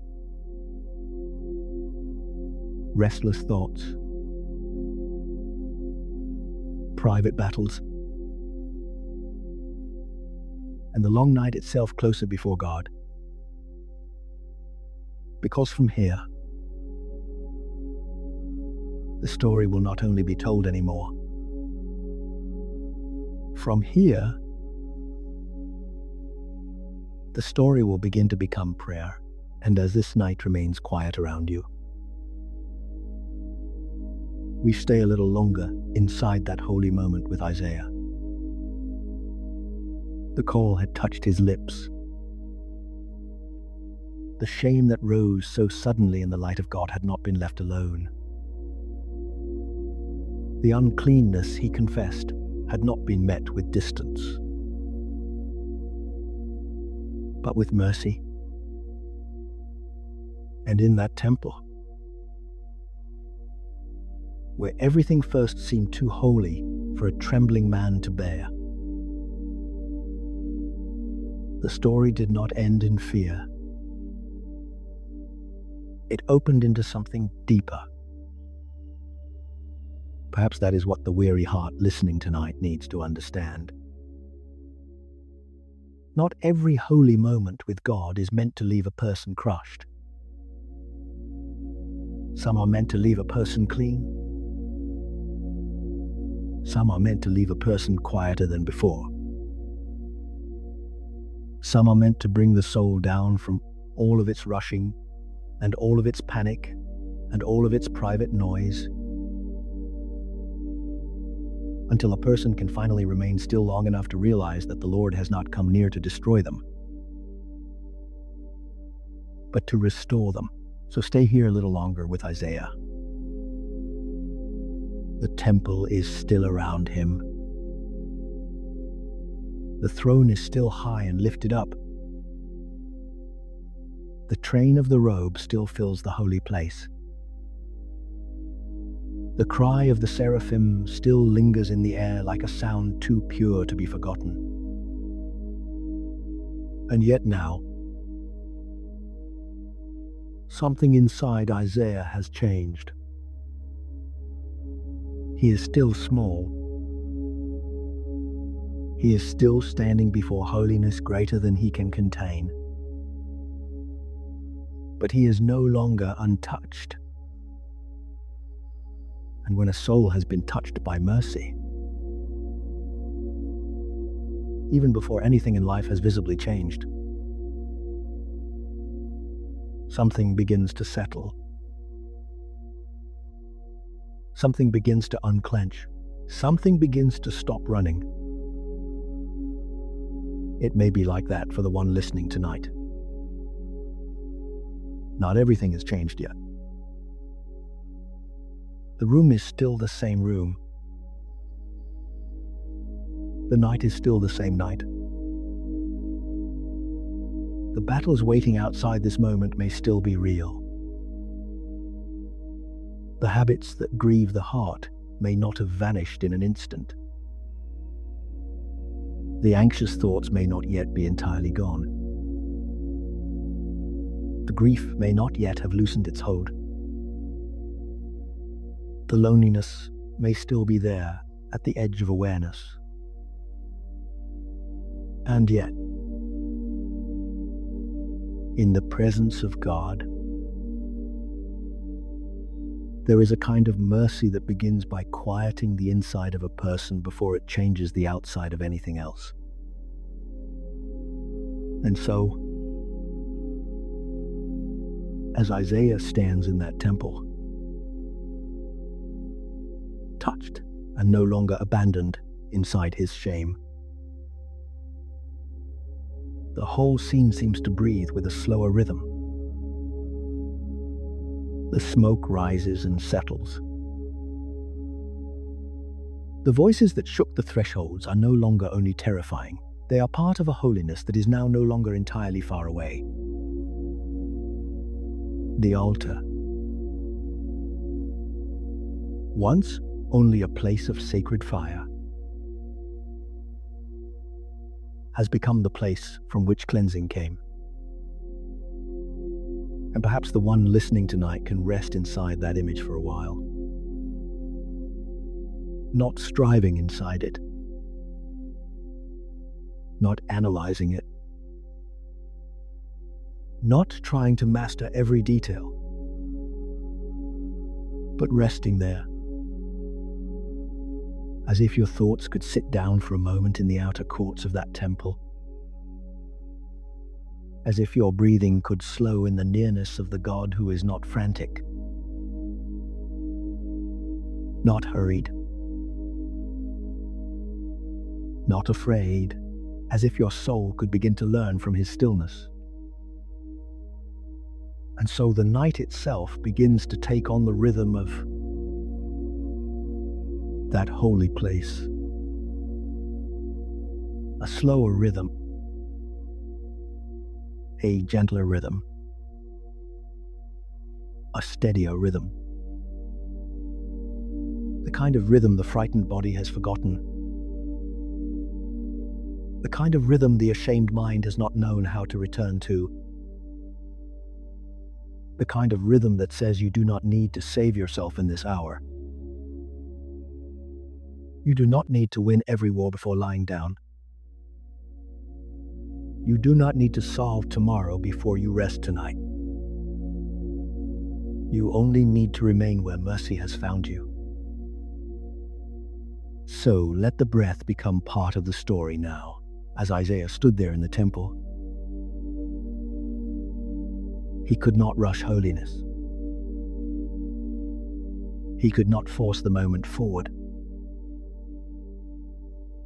restless thoughts, private battles, and the long night itself closer before God. Because from here, the story will not only be told anymore. From here, the story will begin to become prayer. And as this night remains quiet around you, we stay a little longer inside that holy moment with Isaiah. The call had touched his lips. The shame that rose so suddenly in the light of God had not been left alone. The uncleanness he confessed had not been met with distance, but with mercy. And in that temple, where everything first seemed too holy for a trembling man to bear, the story did not end in fear. It opened into something deeper. Perhaps that is what the weary heart listening tonight needs to understand. Not every holy moment with God is meant to leave a person crushed. Some are meant to leave a person clean. Some are meant to leave a person quieter than before. Some are meant to bring the soul down from all of its rushing and all of its panic and all of its private noise, until a person can finally remain still long enough to realize that the Lord has not come near to destroy them, but to restore them. So stay here a little longer with Isaiah. The temple is still around him. The throne is still high and lifted up. The train of the robe still fills the holy place. The cry of the seraphim still lingers in the air like a sound too pure to be forgotten. And yet now, something inside Isaiah has changed. He is still small. He is still standing before holiness greater than he can contain. But he is no longer untouched. And when a soul has been touched by mercy, even before anything in life has visibly changed, something begins to settle. Something begins to unclench. Something begins to stop running. It may be like that for the one listening tonight. Not everything has changed yet. The room is still the same room. The night is still the same night. The battles waiting outside this moment may still be real. The habits that grieve the heart may not have vanished in an instant. The anxious thoughts may not yet be entirely gone. The grief may not yet have loosened its hold. The loneliness may still be there at the edge of awareness. And yet, in the presence of God, there is a kind of mercy that begins by quieting the inside of a person before it changes the outside of anything else. And so, as Isaiah stands in that temple, touched and no longer abandoned inside his shame, the whole scene seems to breathe with a slower rhythm. The smoke rises and settles. The voices that shook the thresholds are no longer only terrifying, they are part of a holiness that is now no longer entirely far away. The altar, once only a place of sacred fire, has become the place from which cleansing came. And perhaps the one listening tonight can rest inside that image for a while. Not striving inside it. Not analyzing it. Not trying to master every detail. But resting there. As if your thoughts could sit down for a moment in the outer courts of that temple. As if your breathing could slow in the nearness of the God who is not frantic, not hurried, not afraid, as if your soul could begin to learn from his stillness. And so the night itself begins to take on the rhythm of that holy place. A slower rhythm. A gentler rhythm. A steadier rhythm. The kind of rhythm the frightened body has forgotten. The kind of rhythm the ashamed mind has not known how to return to. The kind of rhythm that says you do not need to save yourself in this hour. You do not need to win every war before lying down. You do not need to solve tomorrow before you rest tonight. You only need to remain where mercy has found you. So let the breath become part of the story now, as Isaiah stood there in the temple. He could not rush holiness. He could not force the moment forward.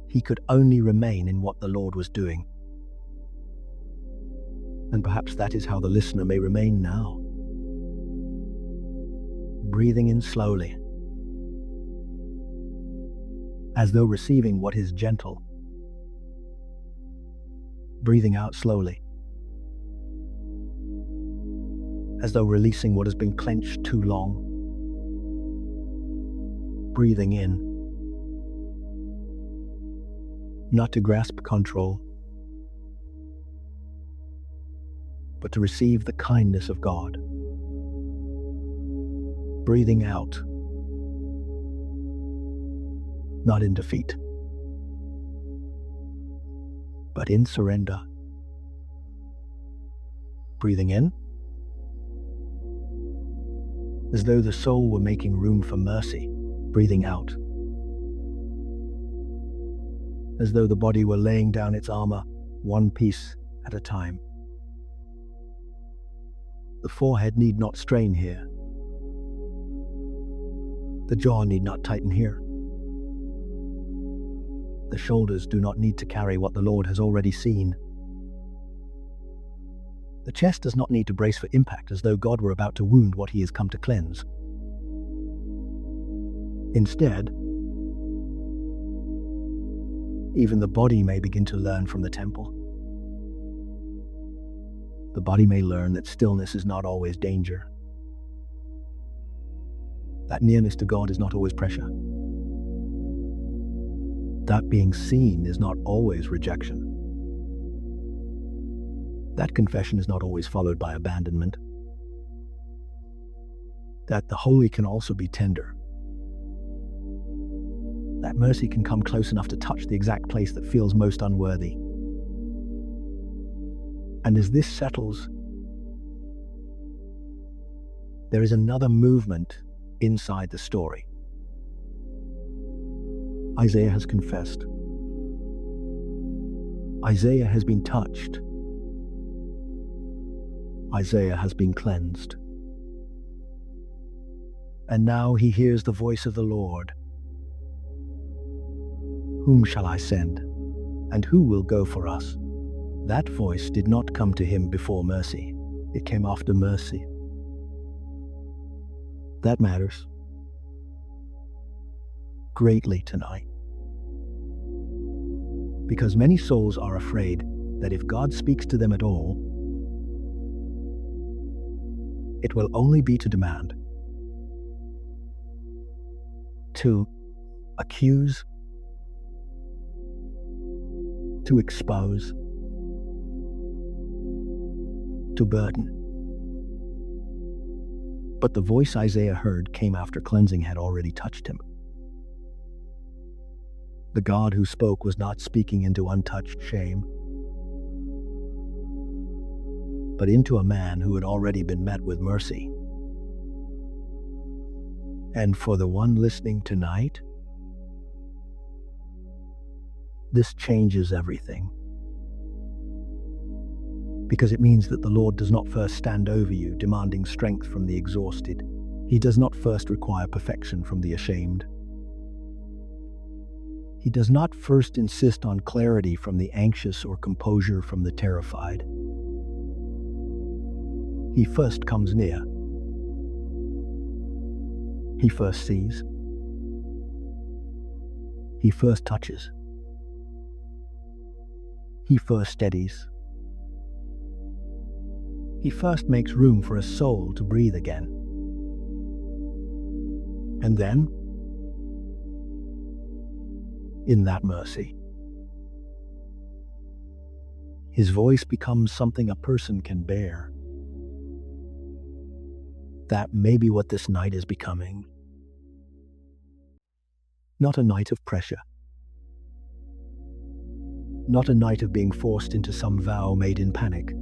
He could only remain in what the Lord was doing. And perhaps that is how the listener may remain now. Breathing in slowly, as though receiving what is gentle, breathing out slowly, as though releasing what has been clenched too long. Breathing in, not to grasp control, but to receive the kindness of God. Breathing out, not in defeat, but in surrender. Breathing in, as though the soul were making room for mercy. Breathing out, as though the body were laying down its armor, one piece at a time. The forehead need not strain here. The jaw need not tighten here. The shoulders do not need to carry what the Lord has already seen. The chest does not need to brace for impact, as though God were about to wound what he has come to cleanse. Instead, even the body may begin to learn from the temple. The body may learn that stillness is not always danger, that nearness to God is not always pressure, that being seen is not always rejection, that confession is not always followed by abandonment, that the holy can also be tender, that mercy can come close enough to touch the exact place that feels most unworthy. And as this settles, there is another movement inside the story. Isaiah has confessed. Isaiah has been touched. Isaiah has been cleansed. And now he hears the voice of the Lord. Whom shall I send? And who will go for us? That voice did not come to him before mercy. It came after mercy. That matters greatly tonight. Because many souls are afraid that if God speaks to them at all, it will only be to demand, to accuse, to expose, to burden. But the voice Isaiah heard came after cleansing had already touched him. The God who spoke was not speaking into untouched shame, but into a man who had already been met with mercy. And for the one listening tonight, this changes everything. Because it means that the Lord does not first stand over you, demanding strength from the exhausted. He does not first require perfection from the ashamed. He does not first insist on clarity from the anxious or composure from the terrified. He first comes near. He first sees. He first touches. He first steadies. He first makes room for a soul to breathe again. And then, in that mercy, his voice becomes something a person can bear. That may be what this night is becoming. Not a night of pressure. Not a night of being forced into some vow made in panic.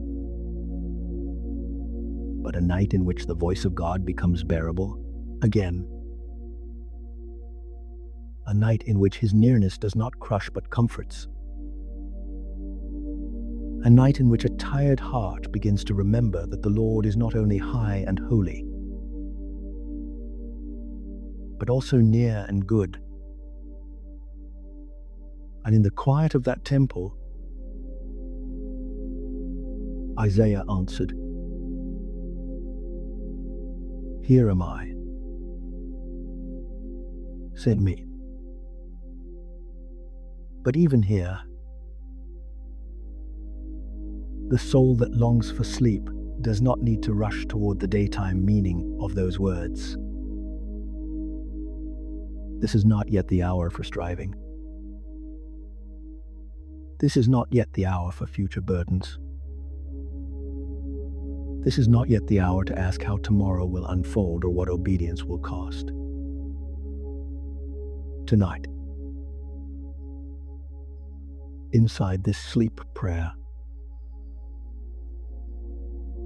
But a night in which the voice of God becomes bearable again. A night in which his nearness does not crush but comforts. A night in which a tired heart begins to remember that the Lord is not only high and holy, but also near and good. And in the quiet of that temple, Isaiah answered, "Here am I. Send me." But even here, The soul that longs for sleep does not need to rush toward the daytime meaning of those words. This is not yet the hour for striving. This is not yet the hour for future burdens. This is not yet the hour to ask how tomorrow will unfold or what obedience will cost. Tonight, inside this sleep prayer,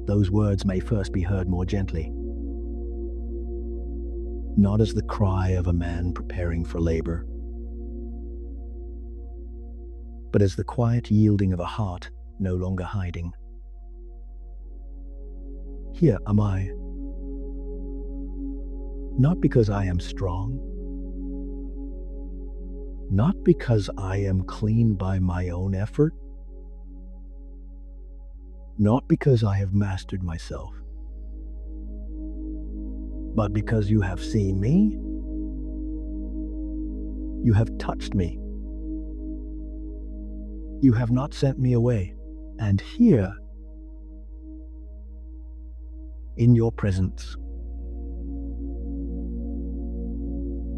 those words may first be heard more gently, not as the cry of a man preparing for labor, but as the quiet yielding of a heart no longer hiding. Here am I, not because I am strong, not because I am clean by my own effort, not because I have mastered myself, but because you have seen me, you have touched me, you have not sent me away, and here, in your presence,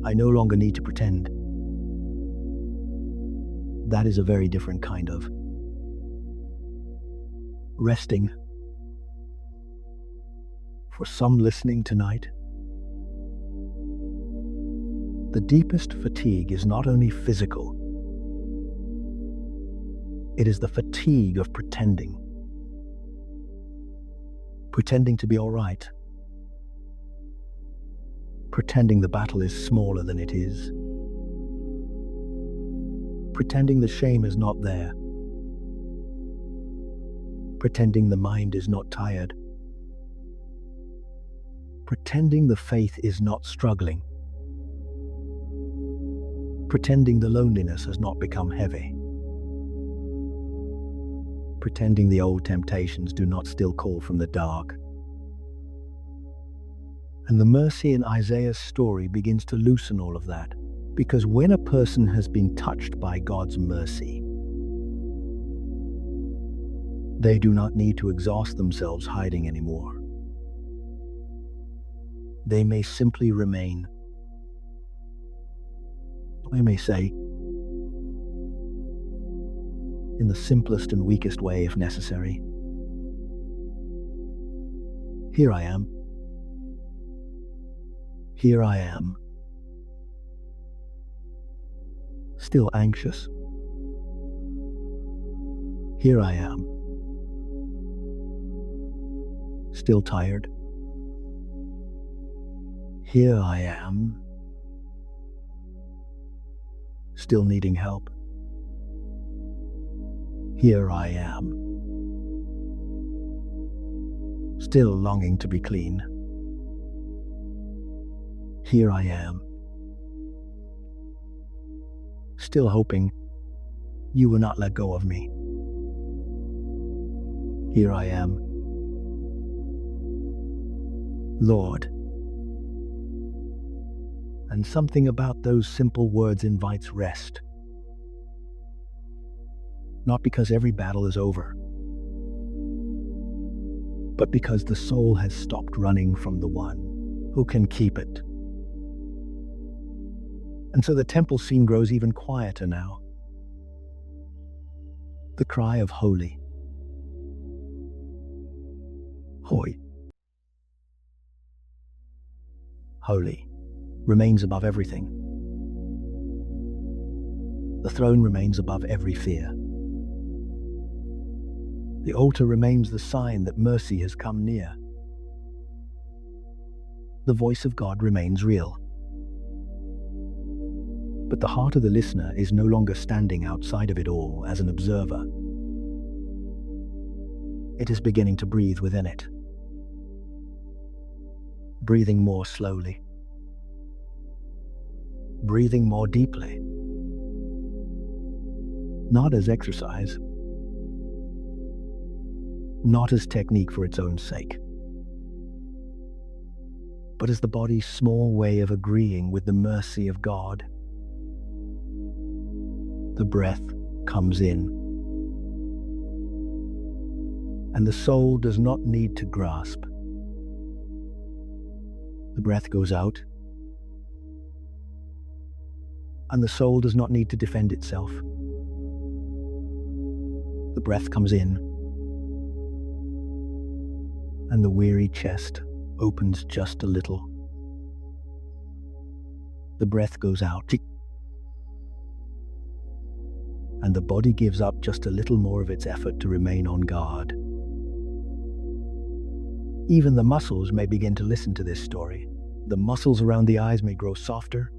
I no longer need to pretend. That is a very different kind of resting. For some listening tonight, the deepest fatigue is not only physical, it is the fatigue of pretending to be all right, pretending the battle is smaller than it is, pretending the shame is not there, pretending the mind is not tired, pretending the faith is not struggling, pretending the loneliness has not become heavy, pretending the old temptations do not still call from the dark. And the mercy in Isaiah's story begins to loosen all of that, because when a person has been touched by God's mercy, they do not need to exhaust themselves hiding anymore. They may simply remain. I may say, in the simplest and weakest way if necessary, here I am. Here I am. Still anxious. Here I am. Still tired. Here I am. Still needing help. Here I am. Still longing to be clean. Here I am. Still hoping you will not let go of me. Here I am. Lord. And something about those simple words invites rest. Not because every battle is over, but because the soul has stopped running from the one who can keep it. And so the temple scene grows even quieter now. The cry of holy, hoy, holy, remains above everything. The throne remains above every fear. The altar remains the sign that mercy has come near. The voice of God remains real. But the heart of the listener is no longer standing outside of it all as an observer. It is beginning to breathe within it. Breathing more slowly. Breathing more deeply. Not as exercise. Not as technique for its own sake, but as the body's small way of agreeing with the mercy of God. The breath comes in. and the soul does not need to grasp. The breath goes out, and the soul does not need to defend itself. The breath comes in, and the weary chest opens just a little. The breath goes out, and the body gives up just a little more of its effort to remain on guard. Even the muscles may begin to listen to this story. The muscles around the eyes may grow softer,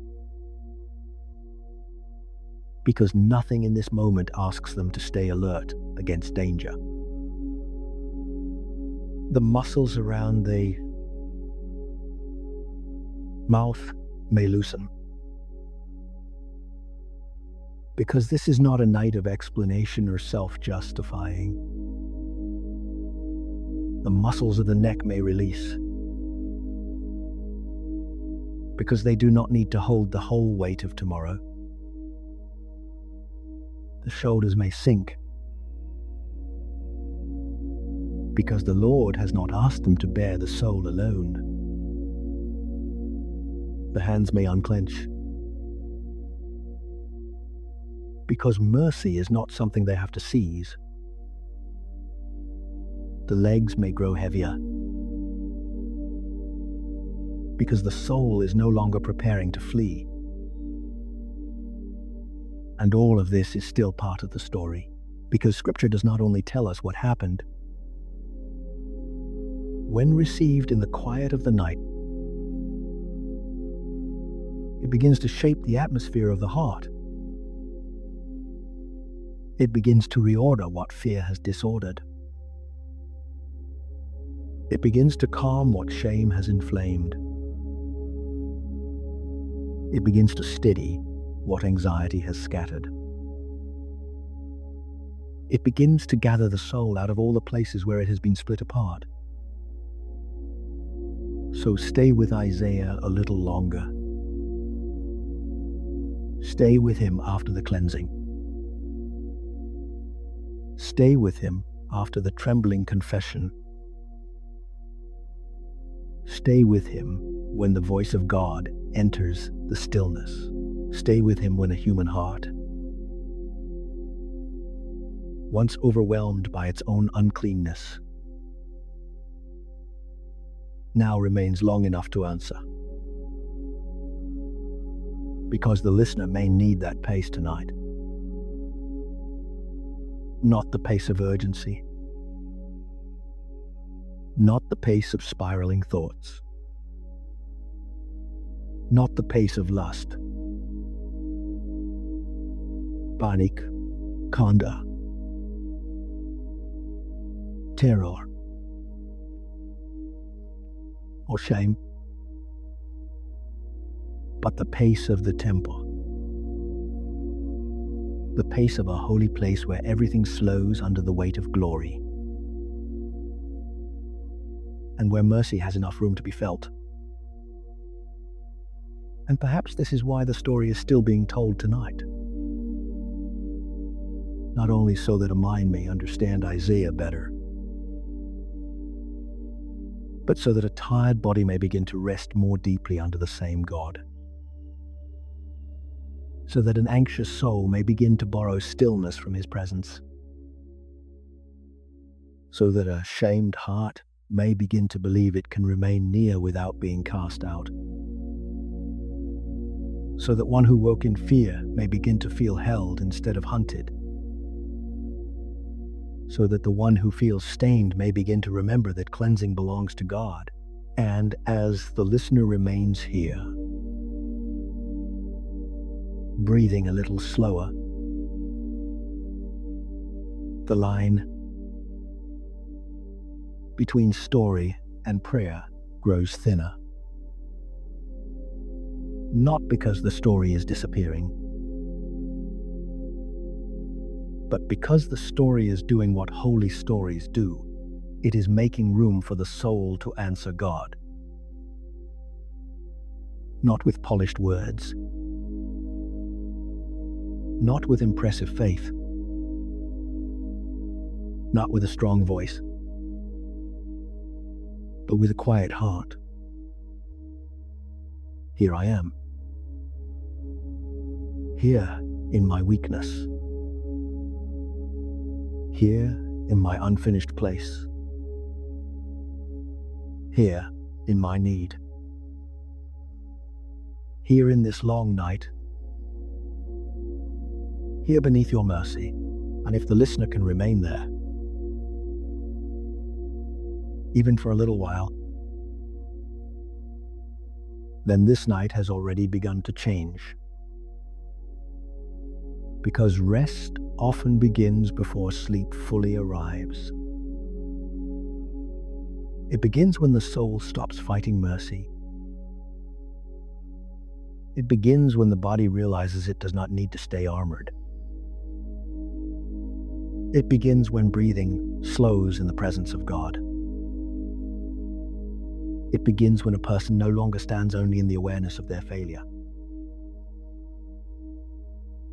because nothing in this moment asks them to stay alert against danger. The muscles around the mouth may loosen, because this is not a night of explanation or self-justifying. The muscles of the neck may release, because they do not need to hold the whole weight of tomorrow. The shoulders may sink, because the Lord has not asked them to bear the soul alone. The hands may unclench, because mercy is not something they have to seize. The legs may grow heavier, because the soul is no longer preparing to flee. And all of this is still part of the story, because Scripture does not only tell us what happened. When received in the quiet of the night, it begins to shape the atmosphere of the heart. It begins to reorder what fear has disordered. It begins to calm what shame has inflamed. It begins to steady what anxiety has scattered. It begins to gather the soul out of all the places where it has been split apart. So stay with Isaiah a little longer. Stay with him after the cleansing. Stay with him after the trembling confession. Stay with him when the voice of God enters the stillness. Stay with him when a human heart, once overwhelmed by its own uncleanness, now remains long enough to answer. Because the listener may need that pace tonight. Not the pace of urgency. Not the pace of spiraling thoughts. Not the pace of lust. Panic, kanda, terror, or shame, but the pace of the temple, the pace of a holy place where everything slows under the weight of glory, and where mercy has enough room to be felt. And perhaps this is why the story is still being told tonight. Not only so that a mind may understand Isaiah better, but so that a tired body may begin to rest more deeply under the same God. So that an anxious soul may begin to borrow stillness from his presence. So that a shamed heart may begin to believe it can remain near without being cast out. So that one who woke in fear may begin to feel held instead of hunted. So that the one who feels stained may begin to remember that cleansing belongs to God. And as the listener remains here, breathing a little slower, the line between story and prayer grows thinner. Not because the story is disappearing, but because the story is doing what holy stories do. It is making room for the soul to answer God. Not with polished words, not with impressive faith, not with a strong voice, but with a quiet heart. Here I am. Here in my weakness. Here in my unfinished place. Here in my need. Here in this long night. Here beneath your mercy, and if the listener can remain there, even for a little while, then this night has already begun to change. Because rest often begins before sleep fully arrives. It begins when the soul stops fighting mercy. It begins when the body realizes it does not need to stay armored. It begins when breathing slows in the presence of God. It begins when a person no longer stands only in the awareness of their failure,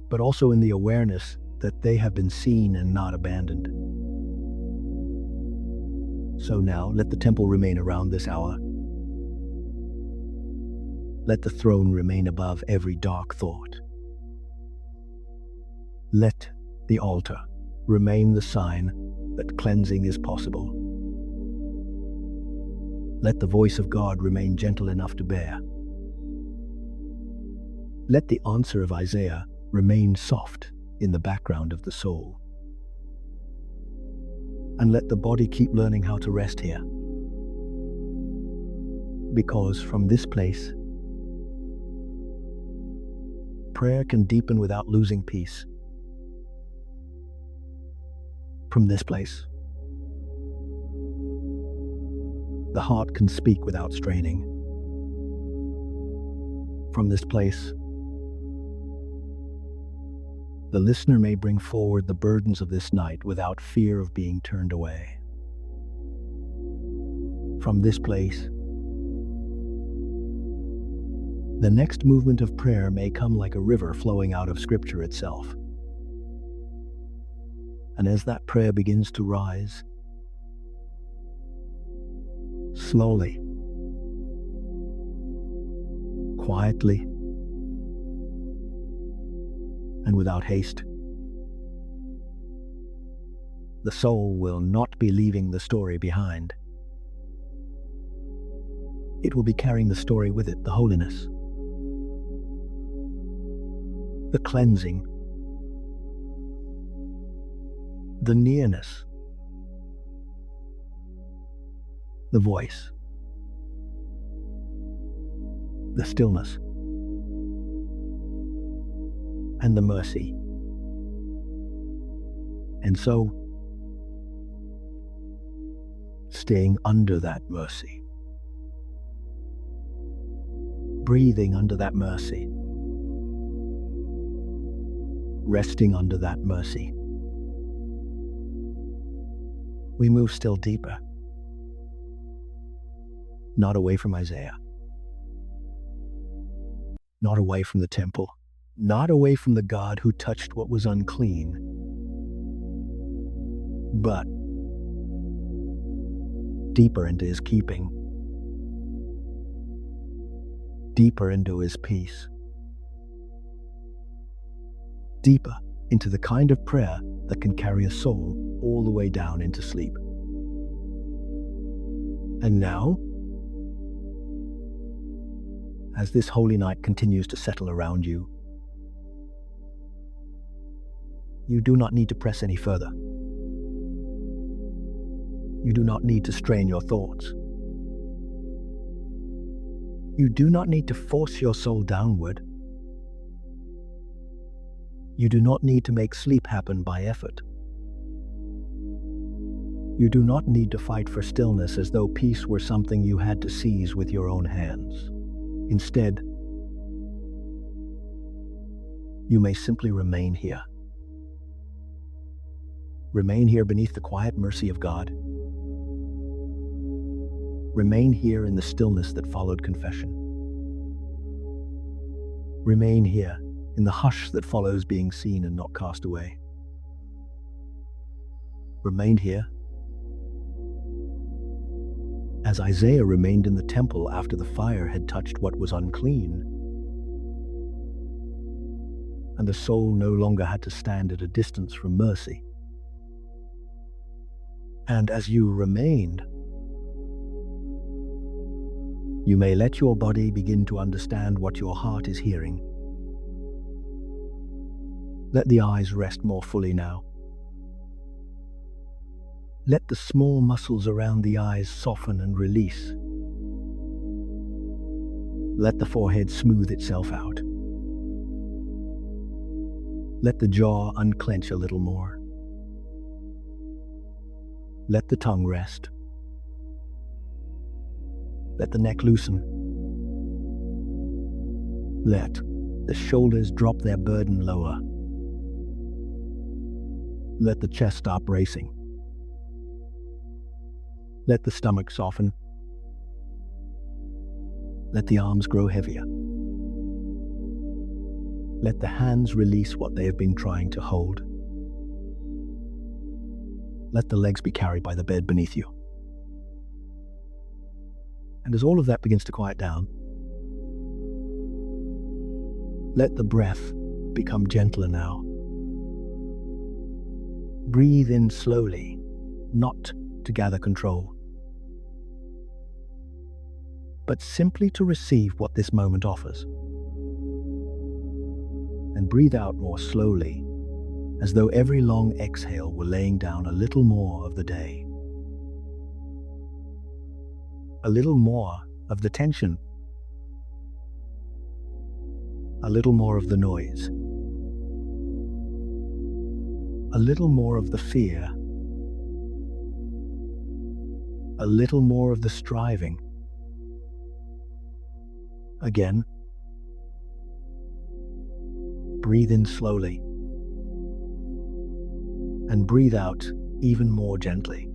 but also in the awareness that they have been seen and not abandoned. So now, let the temple remain around this hour. Let the throne remain above every dark thought. Let the altar remain the sign that cleansing is possible. Let the voice of God remain gentle enough to bear. Let the answer of Isaiah remain soft in the background of the soul. And let the body keep learning how to rest here. Because from this place, prayer can deepen without losing peace. From this place, the heart can speak without straining. From this place, the listener may bring forward the burdens of this night without fear of being turned away. From this place, the next movement of prayer may come like a river flowing out of Scripture itself. And as that prayer begins to rise, slowly, quietly, and without haste, the soul will not be leaving the story behind. It will be carrying the story with it, the holiness, the cleansing, the nearness, the voice, the stillness, and the mercy. And so, staying under that mercy, breathing under that mercy, resting under that mercy, we move still deeper, not away from Isaiah, not away from the temple, not away from the God who touched what was unclean, but deeper into his keeping, deeper into his peace, deeper into the kind of prayer that can carry a soul all the way down into sleep. And now, as this holy night continues to settle around you, you do not need to press any further. You do not need to strain your thoughts. You do not need to force your soul downward. You do not need to make sleep happen by effort. You do not need to fight for stillness as though peace were something you had to seize with your own hands. Instead, you may simply remain here. Remain here beneath the quiet mercy of God. Remain here in the stillness that followed confession. Remain here in the hush that follows being seen and not cast away. Remain here As Isaiah remained in the temple after the fire had touched what was unclean, and the soul no longer had to stand at a distance from mercy. And as you remained, you may let your body begin to understand what your heart is hearing. Let the eyes rest more fully now. Let the small muscles around the eyes soften and release. Let the forehead smooth itself out. Let the jaw unclench a little more. Let the tongue rest. Let the neck loosen. Let the shoulders drop their burden lower. Let the chest stop racing. Let the stomach soften. Let the arms grow heavier. Let the hands release what they have been trying to hold. Let the legs be carried by the bed beneath you. And as all of that begins to quiet down, let the breath become gentler now. Breathe in slowly, not to gather control, but simply to receive what this moment offers. And breathe out more slowly, as though every long exhale were laying down a little more of the day. A little more of the tension. A little more of the noise. A little more of the fear. A little more of the striving. Again, breathe in slowly and breathe out even more gently.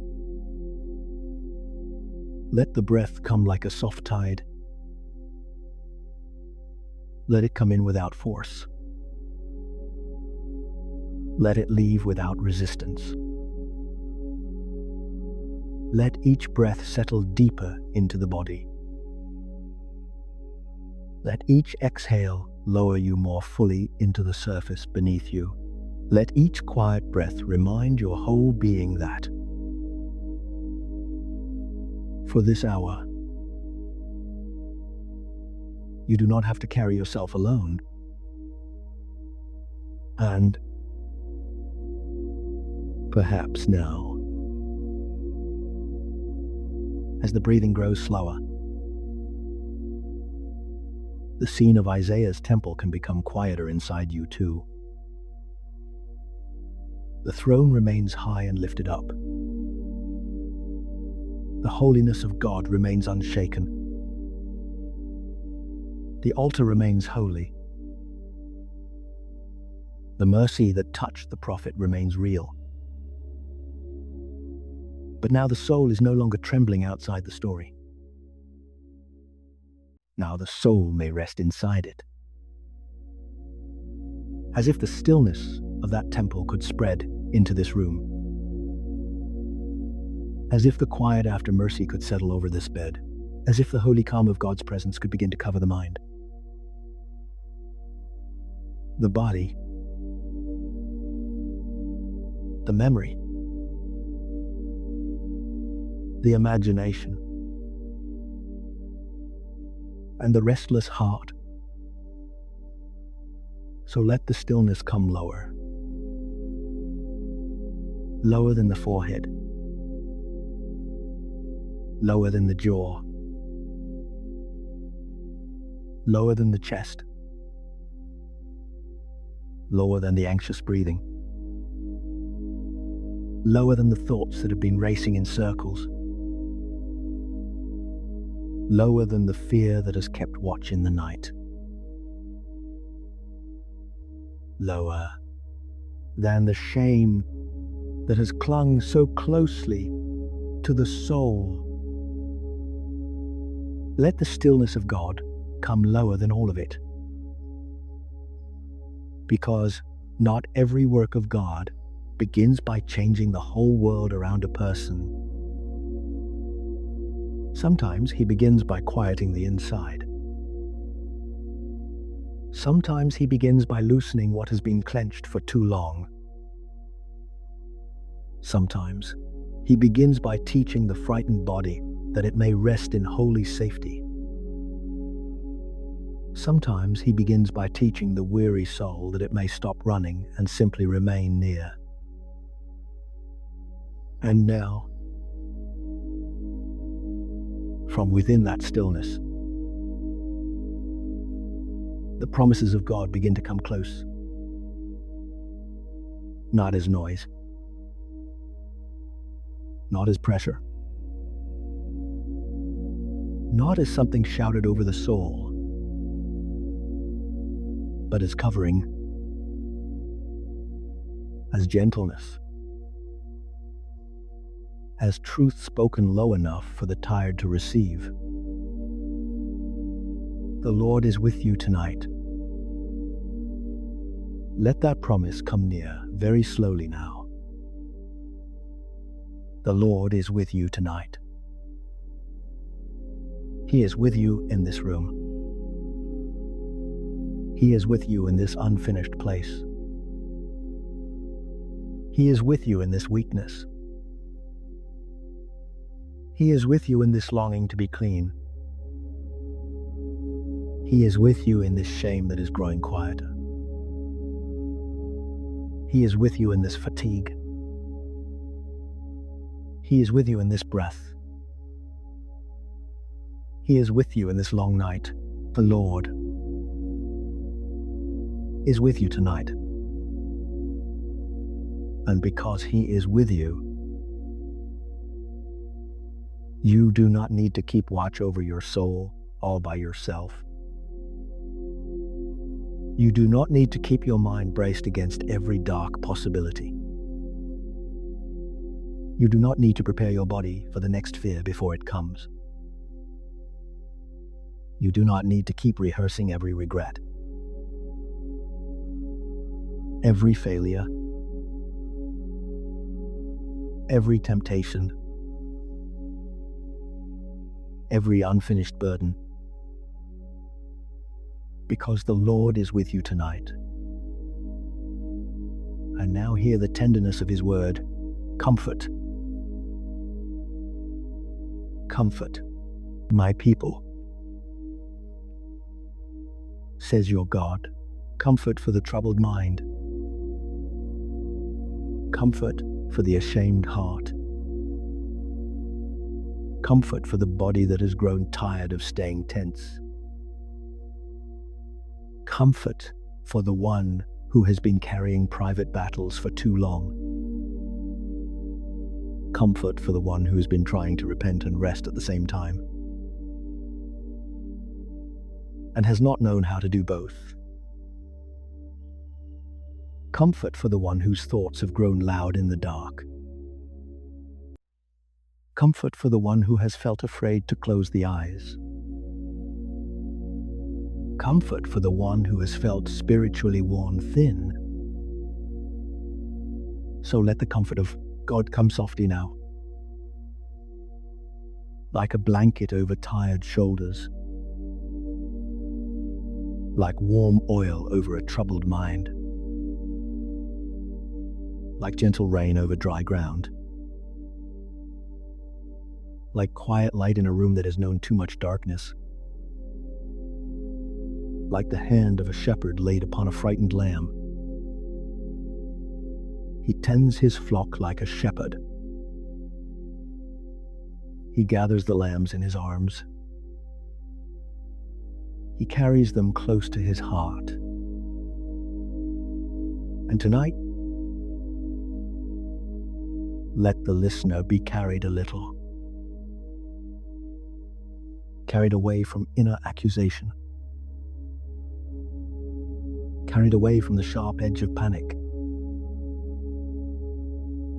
Let the breath come like a soft tide. Let it come in without force. Let it leave without resistance. Let each breath settle deeper into the body. Let each exhale lower you more fully into the surface beneath you. Let each quiet breath remind your whole being that, for this hour, you do not have to carry yourself alone. And perhaps now, as the breathing grows slower, the scene of Isaiah's temple can become quieter inside you too. The throne remains high and lifted up. The holiness of God remains unshaken. The altar remains holy. The mercy that touched the prophet remains real. But now the soul is no longer trembling outside the story. Now the soul may rest inside it. As if the stillness of that temple could spread into this room. As if the quiet after mercy could settle over this bed. As if the holy calm of God's presence could begin to cover the mind. The body. The memory. The imagination. And the restless heart. So let the stillness come lower. Lower than the forehead. Lower than the jaw. Lower than the chest. Lower than the anxious breathing. Lower than the thoughts that have been racing in circles. Lower than the fear that has kept watch in the night. Lower than the shame that has clung so closely to the soul. Let the stillness of God come lower than all of it. Because not every work of God begins by changing the whole world around a person. Sometimes he begins by quieting the inside. Sometimes he begins by loosening what has been clenched for too long. Sometimes he begins by teaching the frightened body that it may rest in holy safety. Sometimes he begins by teaching the weary soul that it may stop running and simply remain near. And now, from within that stillness, the promises of God begin to come close. Not as noise, not as pressure, not as something shouted over the soul, but as covering, as gentleness, as truth spoken low enough for the tired to receive. The Lord is with you tonight. Let that promise come near very slowly now. The Lord is with you tonight. He is with you in this room. He is with you in this unfinished place. He is with you in this weakness. He is with you in this longing to be clean. He is with you in this shame that is growing quieter. He is with you in this fatigue. He is with you in this breath. He is with you in this long night. The Lord is with you tonight. And because He is with you, you do not need to keep watch over your soul all by yourself. You do not need to keep your mind braced against every dark possibility. You do not need to prepare your body for the next fear before it comes. You do not need to keep rehearsing every regret, every failure, every temptation, every unfinished burden, because the Lord is with you tonight. And now hear the tenderness of His word. Comfort. Comfort, my people, says your God. Comfort for the troubled mind. Comfort for the ashamed heart. Comfort for the body that has grown tired of staying tense. Comfort for the one who has been carrying private battles for too long. Comfort for the one who has been trying to repent and rest at the same time, and has not known how to do both. Comfort for the one whose thoughts have grown loud in the dark. Comfort for the one who has felt afraid to close the eyes. Comfort for the one who has felt spiritually worn thin. So let the comfort of God come softly now, like a blanket over tired shoulders, like warm oil over a troubled mind, like gentle rain over dry ground, like quiet light in a room that has known too much darkness, like the hand of a shepherd laid upon a frightened lamb. He tends his flock like a shepherd. He gathers the lambs in his arms. He carries them close to his heart. And tonight, let the listener be carried a little, carried away from inner accusation, carried away from the sharp edge of panic,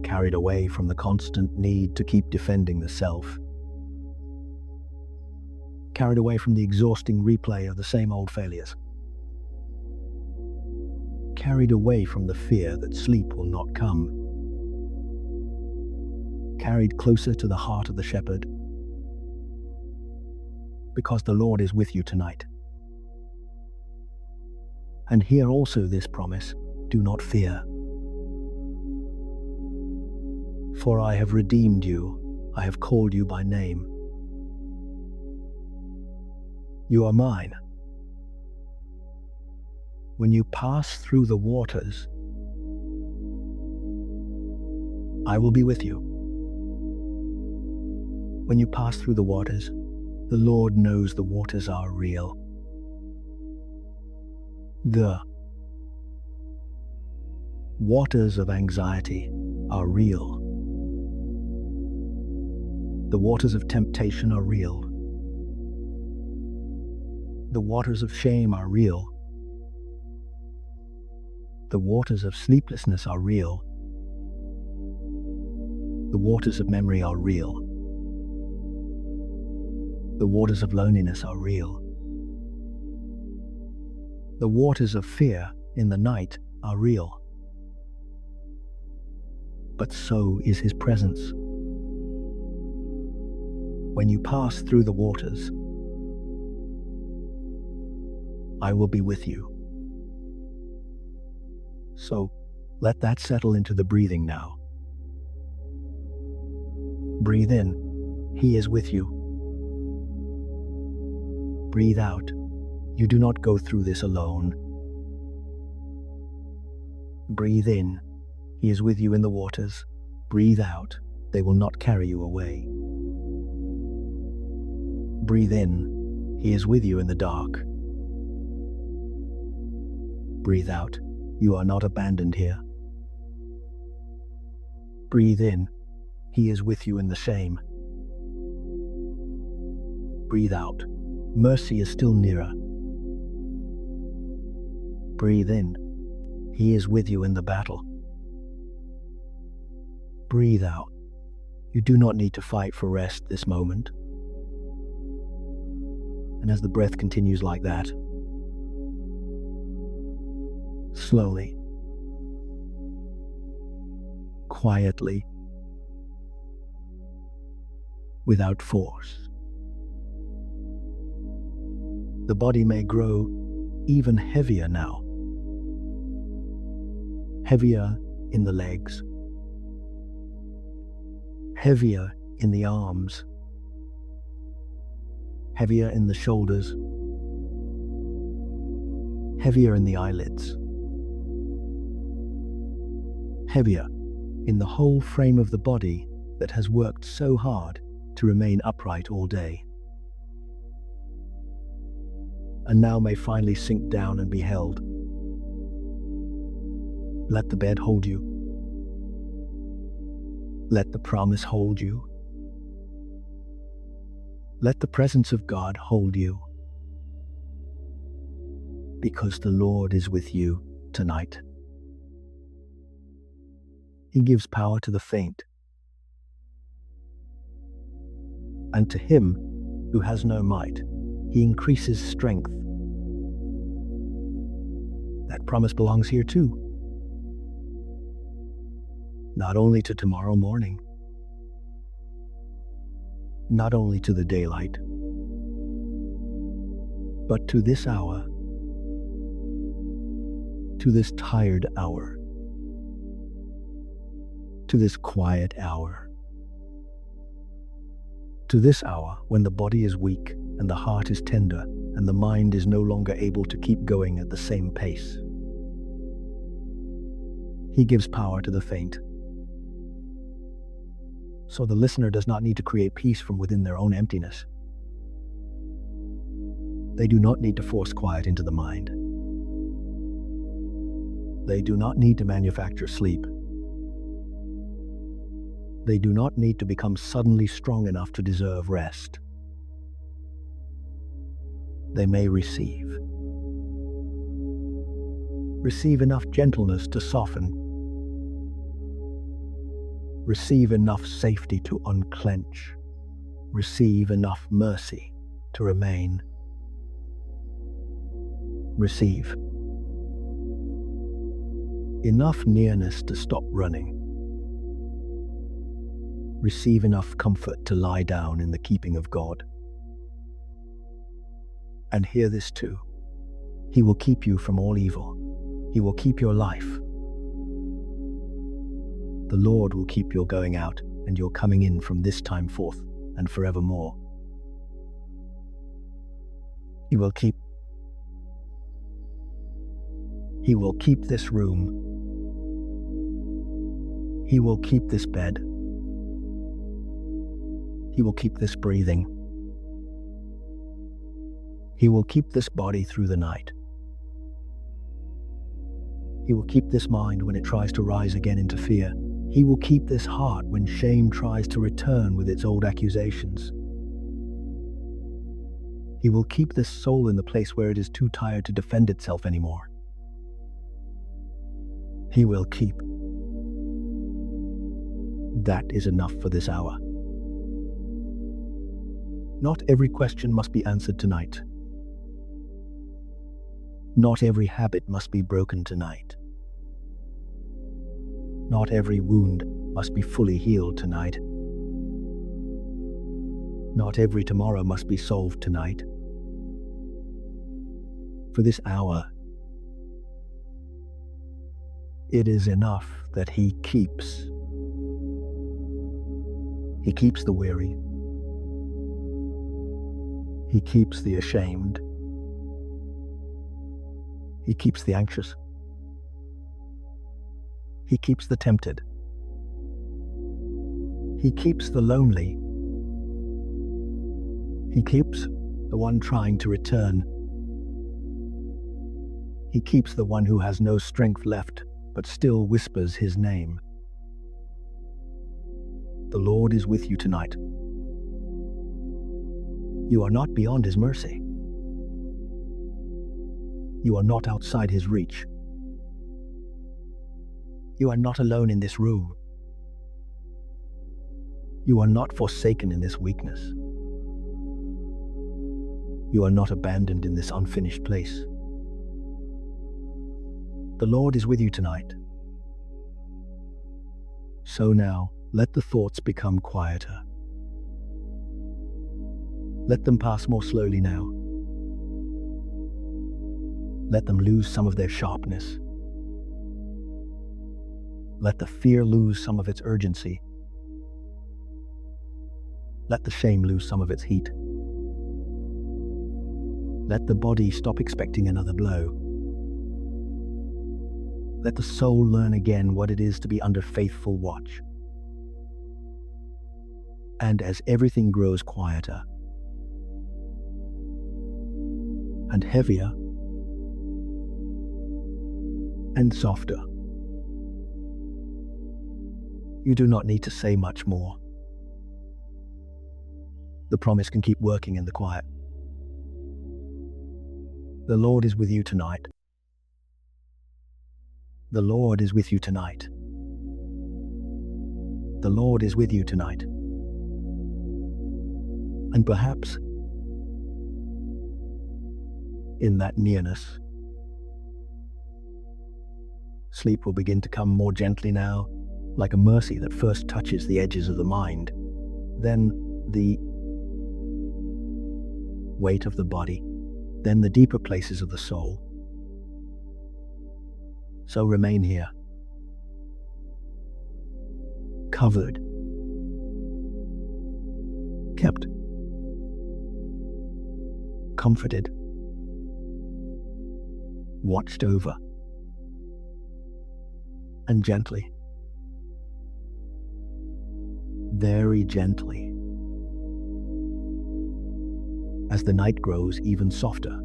carried away from the constant need to keep defending the self, carried away from the exhausting replay of the same old failures, carried away from the fear that sleep will not come, carried closer to the heart of the shepherd, because the Lord is with you tonight. And hear also this promise: do not fear. For I have redeemed you, I have called you by name. You are mine. When you pass through the waters, I will be with you. When you pass through the waters, the Lord knows the waters are real. The waters of anxiety are real. The waters of temptation are real. The waters of shame are real. The waters of sleeplessness are real. The waters of memory are real. The waters of loneliness are real. The waters of fear in the night are real. But so is His presence. When you pass through the waters, I will be with you. So let that settle into the breathing now. Breathe in, He is with you. Breathe out, you do not go through this alone. Breathe in, He is with you in the waters. Breathe out, they will not carry you away. Breathe in, He is with you in the dark. Breathe out, you are not abandoned here. Breathe in, He is with you in the shame. Breathe out, mercy is still nearer. Breathe in, He is with you in the battle. Breathe out, you do not need to fight for rest this moment. And as the breath continues like that, slowly, quietly, without force, the body may grow even heavier now. Heavier in the legs, heavier in the arms, heavier in the shoulders, heavier in the eyelids, heavier in the whole frame of the body that has worked so hard to remain upright all day, and now may finally sink down and be held. Let the bed hold you. Let the promise hold you. Let the presence of God hold you, because the Lord is with you tonight. He gives power to the faint, and to him who has no might, He increases strength. That promise belongs here too. Not only to tomorrow morning, not only to the daylight, but to this hour, to this tired hour, to this quiet hour, to this hour when the body is weak and the heart is tender and the mind is no longer able to keep going at the same pace. He gives power to the faint. So the listener does not need to create peace from within their own emptiness. They do not need to force quiet into the mind. They do not need to manufacture sleep. They do not need to become suddenly strong enough to deserve rest. They may receive. Receive enough gentleness to soften. Receive enough safety to unclench. Receive enough mercy to remain. Receive enough nearness to stop running. Receive enough comfort to lie down in the keeping of God. And hear this too. He will keep you from all evil. He will keep your life. The Lord will keep your going out and your coming in from this time forth and forevermore. He will keep this room. He will keep this bed. He will keep this breathing. He will keep this body through the night. He will keep this mind when it tries to rise again into fear. He will keep this heart when shame tries to return with its old accusations. He will keep this soul in the place where it is too tired to defend itself anymore. He will keep. That is enough for this hour. Not every question must be answered tonight. Not every habit must be broken tonight. Not every wound must be fully healed tonight. Not every tomorrow must be solved tonight. For this hour, it is enough that He keeps. He keeps the weary. He keeps the ashamed. He keeps the anxious. He keeps the tempted. He keeps the lonely. He keeps the one trying to return. He keeps the one who has no strength left, but still whispers His name. The Lord is with you tonight. You are not beyond His mercy. You are not outside His reach. You are not alone in this room. You are not forsaken in this weakness. You are not abandoned in this unfinished place. The Lord is with you tonight. So now, let the thoughts become quieter. Let them pass more slowly now. Let them lose some of their sharpness. Let the fear lose some of its urgency. Let the shame lose some of its heat. Let the body stop expecting another blow. Let the soul learn again what it is to be under faithful watch. And as everything grows quieter and heavier and softer, you do not need to say much more. The promise can keep working in the quiet. The Lord is with you tonight. The Lord is with you tonight. The Lord is with you tonight. And perhaps, in that nearness, sleep will begin to come more gently now, like a mercy that first touches the edges of the mind, then the weight of the body, then the deeper places of the soul. So remain here, covered, kept, comforted, watched over, and gently, very gently, as the night grows even softer,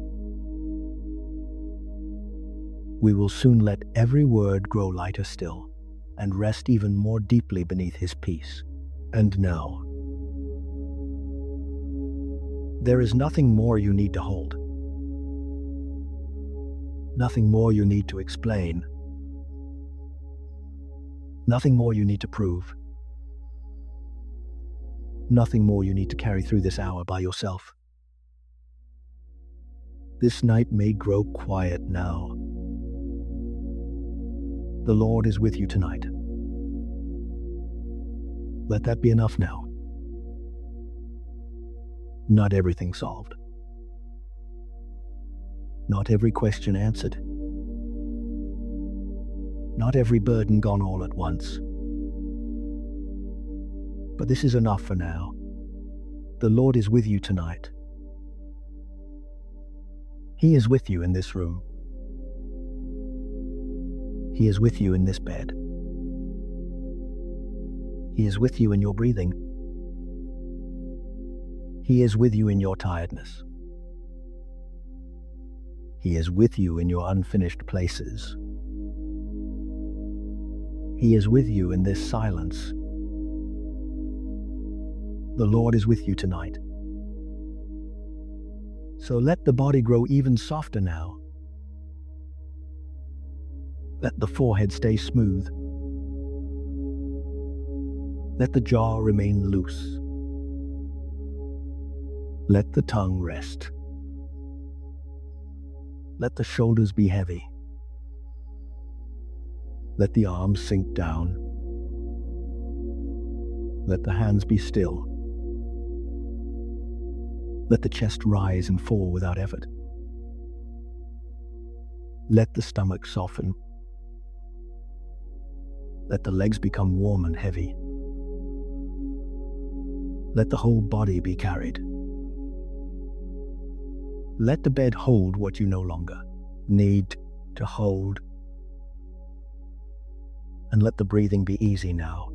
we will soon let every word grow lighter still and rest even more deeply beneath His peace. And now, there is nothing more you need to hold, nothing more you need to explain, nothing more you need to prove, nothing more you need to carry through this hour by yourself. This night may grow quiet now. The Lord is with you tonight. Let that be enough now. Not everything solved. Not every question answered. Not every burden gone all at once. But this is enough for now. The Lord is with you tonight. He is with you in this room. He is with you in this bed. He is with you in your breathing. He is with you in your tiredness. He is with you in your unfinished places. He is with you in this silence. The Lord is with you tonight. So let the body grow even softer now. Let the forehead stay smooth. Let the jaw remain loose. Let the tongue rest. Let the shoulders be heavy. Let the arms sink down. Let the hands be still. Let the chest rise and fall without effort. Let the stomach soften. Let the legs become warm and heavy. Let the whole body be carried. Let the bed hold what you no longer need to hold. And let the breathing be easy now.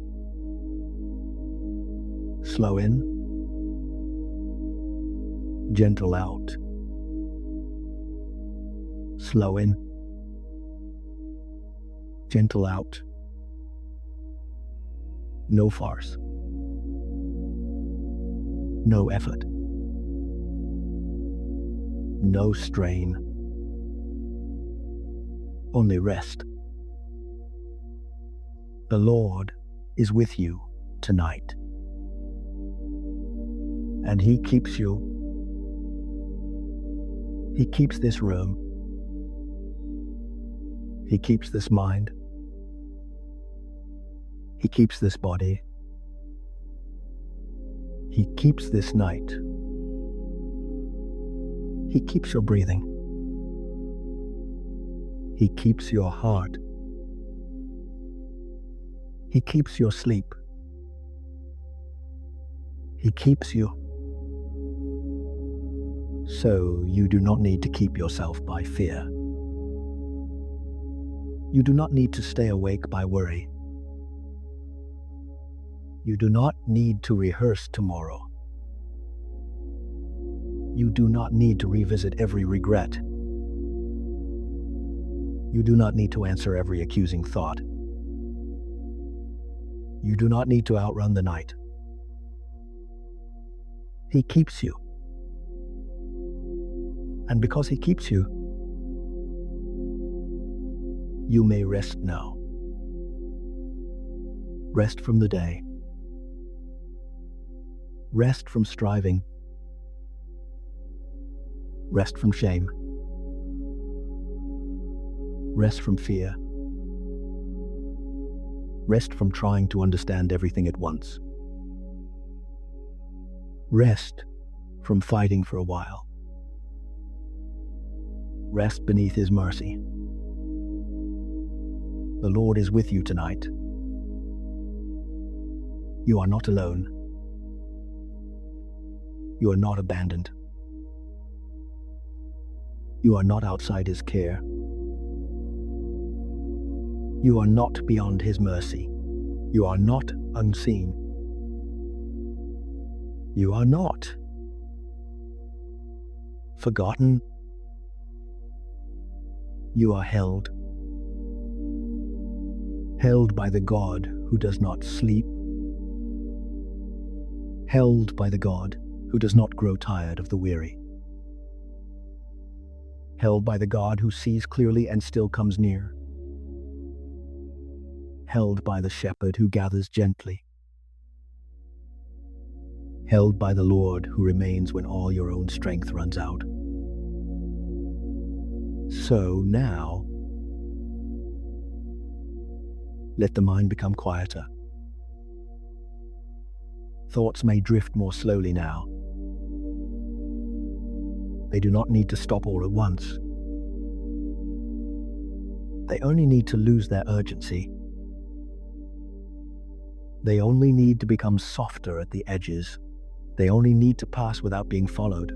Slow in. Gentle out. Slow in. Gentle out. No farce. No effort. No strain. Only rest. The Lord is with you tonight. And He keeps you. He keeps this room. He keeps this mind. He keeps this body. He keeps this night. He keeps your breathing. He keeps your heart. He keeps your sleep. He keeps you. So you do not need to keep yourself by fear. You do not need to stay awake by worry. You do not need to rehearse tomorrow. You do not need to revisit every regret. You do not need to answer every accusing thought. You do not need to outrun the night. He keeps you. And because He keeps you, you may rest now. Rest from the day. Rest from striving. Rest from shame. Rest from fear. Rest from trying to understand everything at once. Rest from fighting for a while. Rest beneath His mercy. The Lord is with you tonight. You are not alone. You are not abandoned. You are not outside His care. You are not beyond His mercy. You are not unseen. You are not forgotten. You are held. Held by the God who does not sleep. Held by the God who does not grow tired of the weary. Held by the God who sees clearly and still comes near. Held by the shepherd who gathers gently. Held by the Lord who remains when all your own strength runs out. So now, let the mind become quieter. Thoughts may drift more slowly now. They do not need to stop all at once. They only need to lose their urgency. They only need to become softer at the edges. They only need to pass without being followed.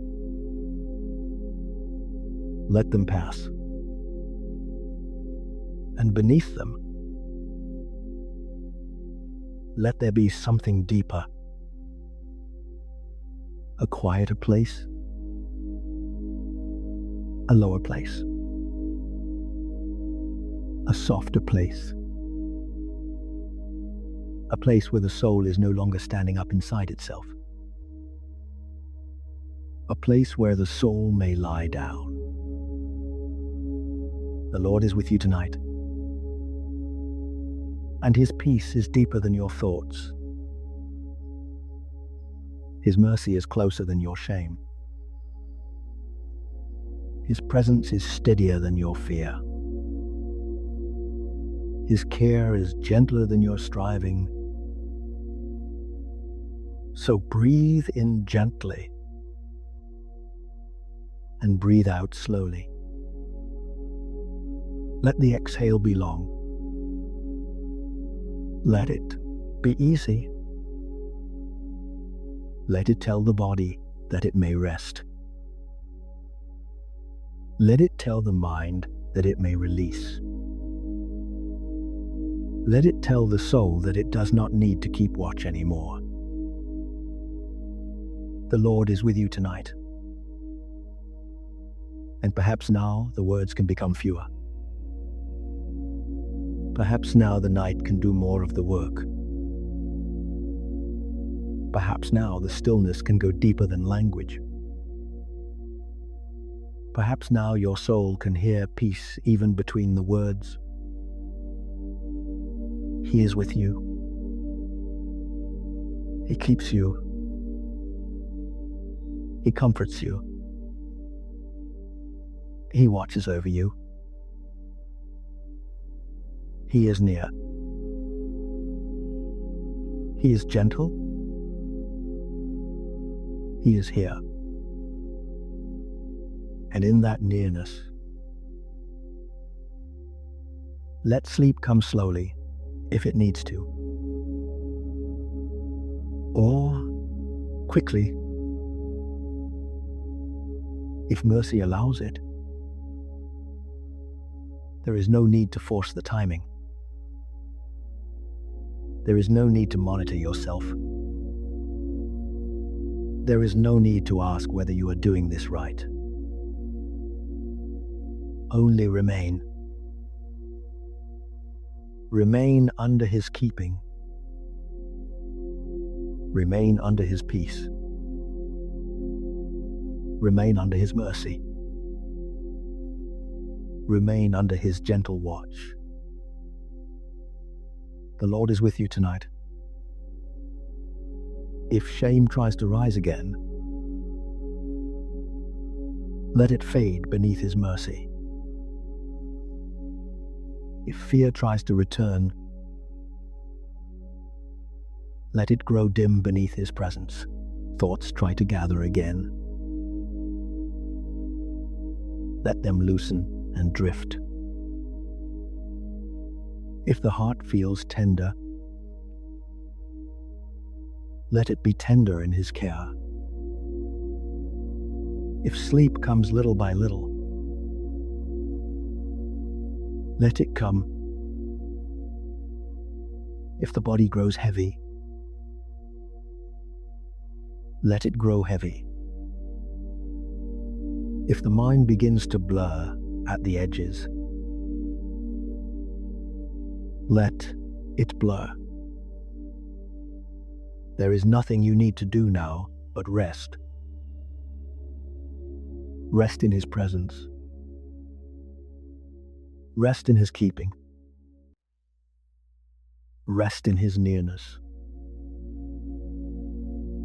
Let them pass. And beneath them, let there be something deeper. A quieter place. A lower place. A softer place. A place where the soul is no longer standing up inside itself. A place where the soul may lie down. The Lord is with you tonight. And His peace is deeper than your thoughts. His mercy is closer than your shame. His presence is steadier than your fear. His care is gentler than your striving. So breathe in gently and breathe out slowly. Let the exhale be long. Let it be easy. Let it tell the body that it may rest. Let it tell the mind that it may release. Let it tell the soul that it does not need to keep watch anymore. The Lord is with you tonight. And perhaps now the words can become fewer. Perhaps now the night can do more of the work. Perhaps now the stillness can go deeper than language. Perhaps now your soul can hear peace even between the words. He is with you. He keeps you. He comforts you. He watches over you. He is near. He is gentle. He is here. And in that nearness, let sleep come slowly if it needs to, or quickly if mercy allows it. There is no need to force the timing. There is no need to monitor yourself. There is no need to ask whether you are doing this right. Only remain. Remain under His keeping. Remain under His peace. Remain under His mercy. Remain under His gentle watch. The Lord is with you tonight. If shame tries to rise again, let it fade beneath His mercy. If fear tries to return, let it grow dim beneath His presence. Thoughts try to gather again. Let them loosen and drift. If the heart feels tender, let it be tender in His care. If sleep comes little by little, let it come. If the body grows heavy, let it grow heavy. If the mind begins to blur at the edges, let it blur. There is nothing you need to do now but rest. Rest in His presence. Rest in His keeping. Rest in His nearness.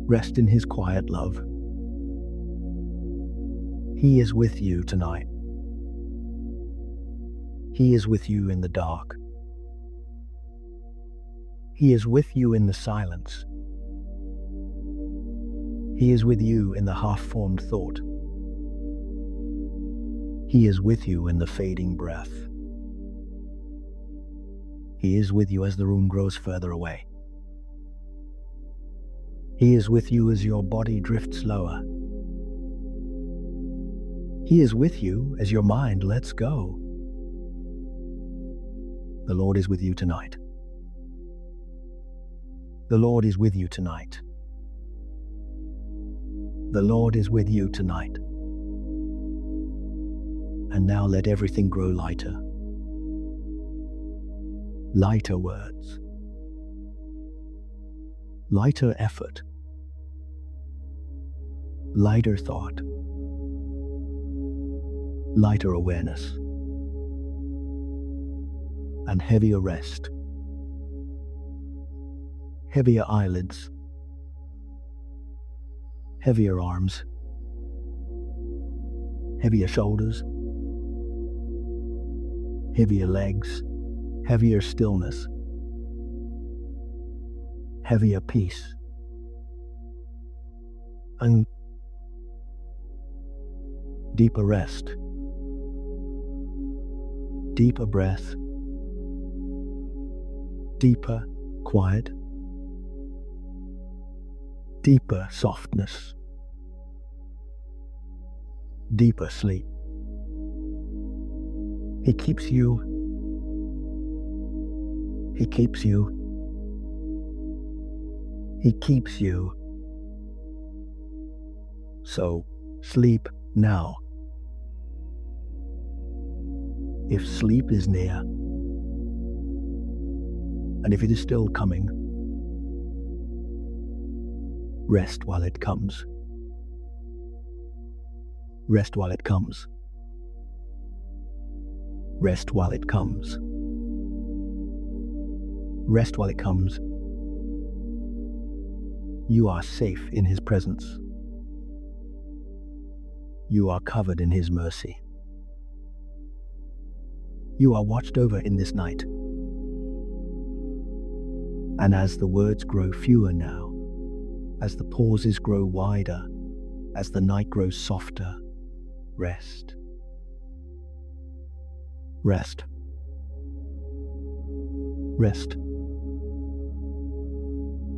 Rest in His quiet love. He is with you tonight. He is with you in the dark. He is with you in the silence. He is with you in the half-formed thought. He is with you in the fading breath. He is with you as the room grows further away. He is with you as your body drifts lower. He is with you as your mind lets go. The Lord is with you tonight. The Lord is with you tonight. The Lord is with you tonight. And now let everything grow lighter. Lighter words. Lighter effort. Lighter thought. Lighter awareness. And heavier rest. Heavier eyelids. Heavier arms. Heavier shoulders. Heavier legs. Heavier stillness. Heavier peace. And deeper rest. Deeper breath. Deeper quiet. Deeper softness. Deeper sleep. He keeps you. He keeps you. He keeps you. So sleep now. If sleep is near, and if it is still coming, rest while it comes. Rest while it comes. Rest while it comes. Rest while it comes. You are safe in His presence. You are covered in His mercy. You are watched over in this night. And as the words grow fewer now, as the pauses grow wider, as the night grows softer, rest. Rest. Rest.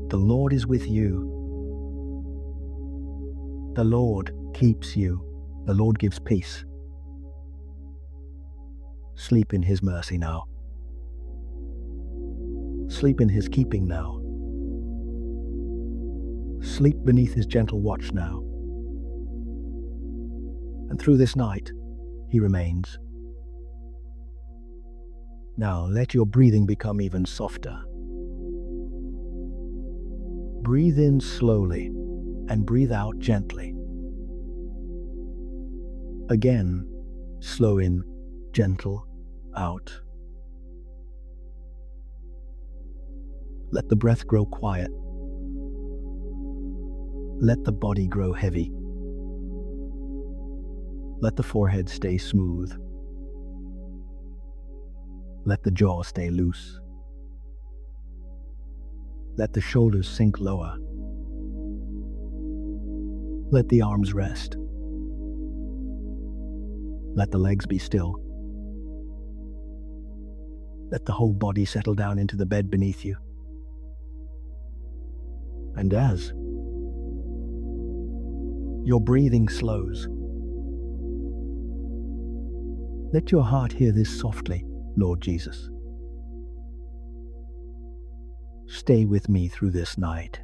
The Lord is with you. The Lord keeps you. The Lord gives peace. Sleep in His mercy now. Sleep in His keeping now. Sleep beneath His gentle watch now. And through this night, He remains. Now let your breathing become even softer. Breathe in slowly and breathe out gently. Again, slow in, gentle out. Let the breath grow quiet. Let the body grow heavy. Let the forehead stay smooth. Let the jaw stay loose. Let the shoulders sink lower. Let the arms rest. Let the legs be still. Let the whole body settle down into the bed beneath you. And as your breathing slows, let your heart hear this softly, Lord Jesus. Stay with me through this night.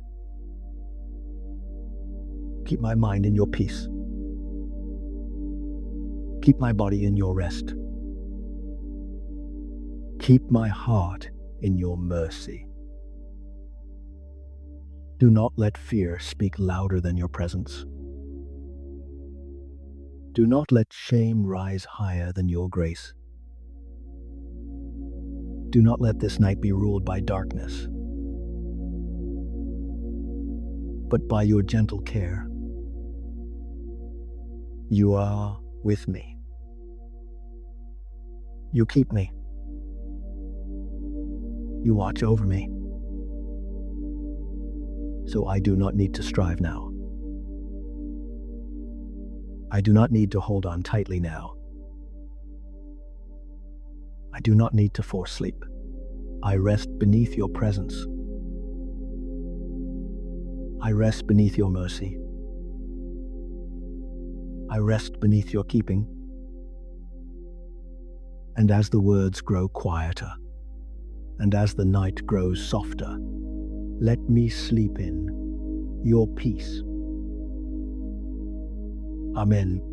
Keep my mind in your peace. Keep my body in your rest. Keep my heart in your mercy. Do not let fear speak louder than your presence. Do not let shame rise higher than your grace. Do not let this night be ruled by darkness, but by your gentle care. You are with me. You keep me. You watch over me. So I do not need to strive now. I do not need to hold on tightly now. I do not need to force sleep. I rest beneath your presence. I rest beneath your mercy. I rest beneath your keeping. And as the words grow quieter, and as the night grows softer, let me sleep in your peace. Amen.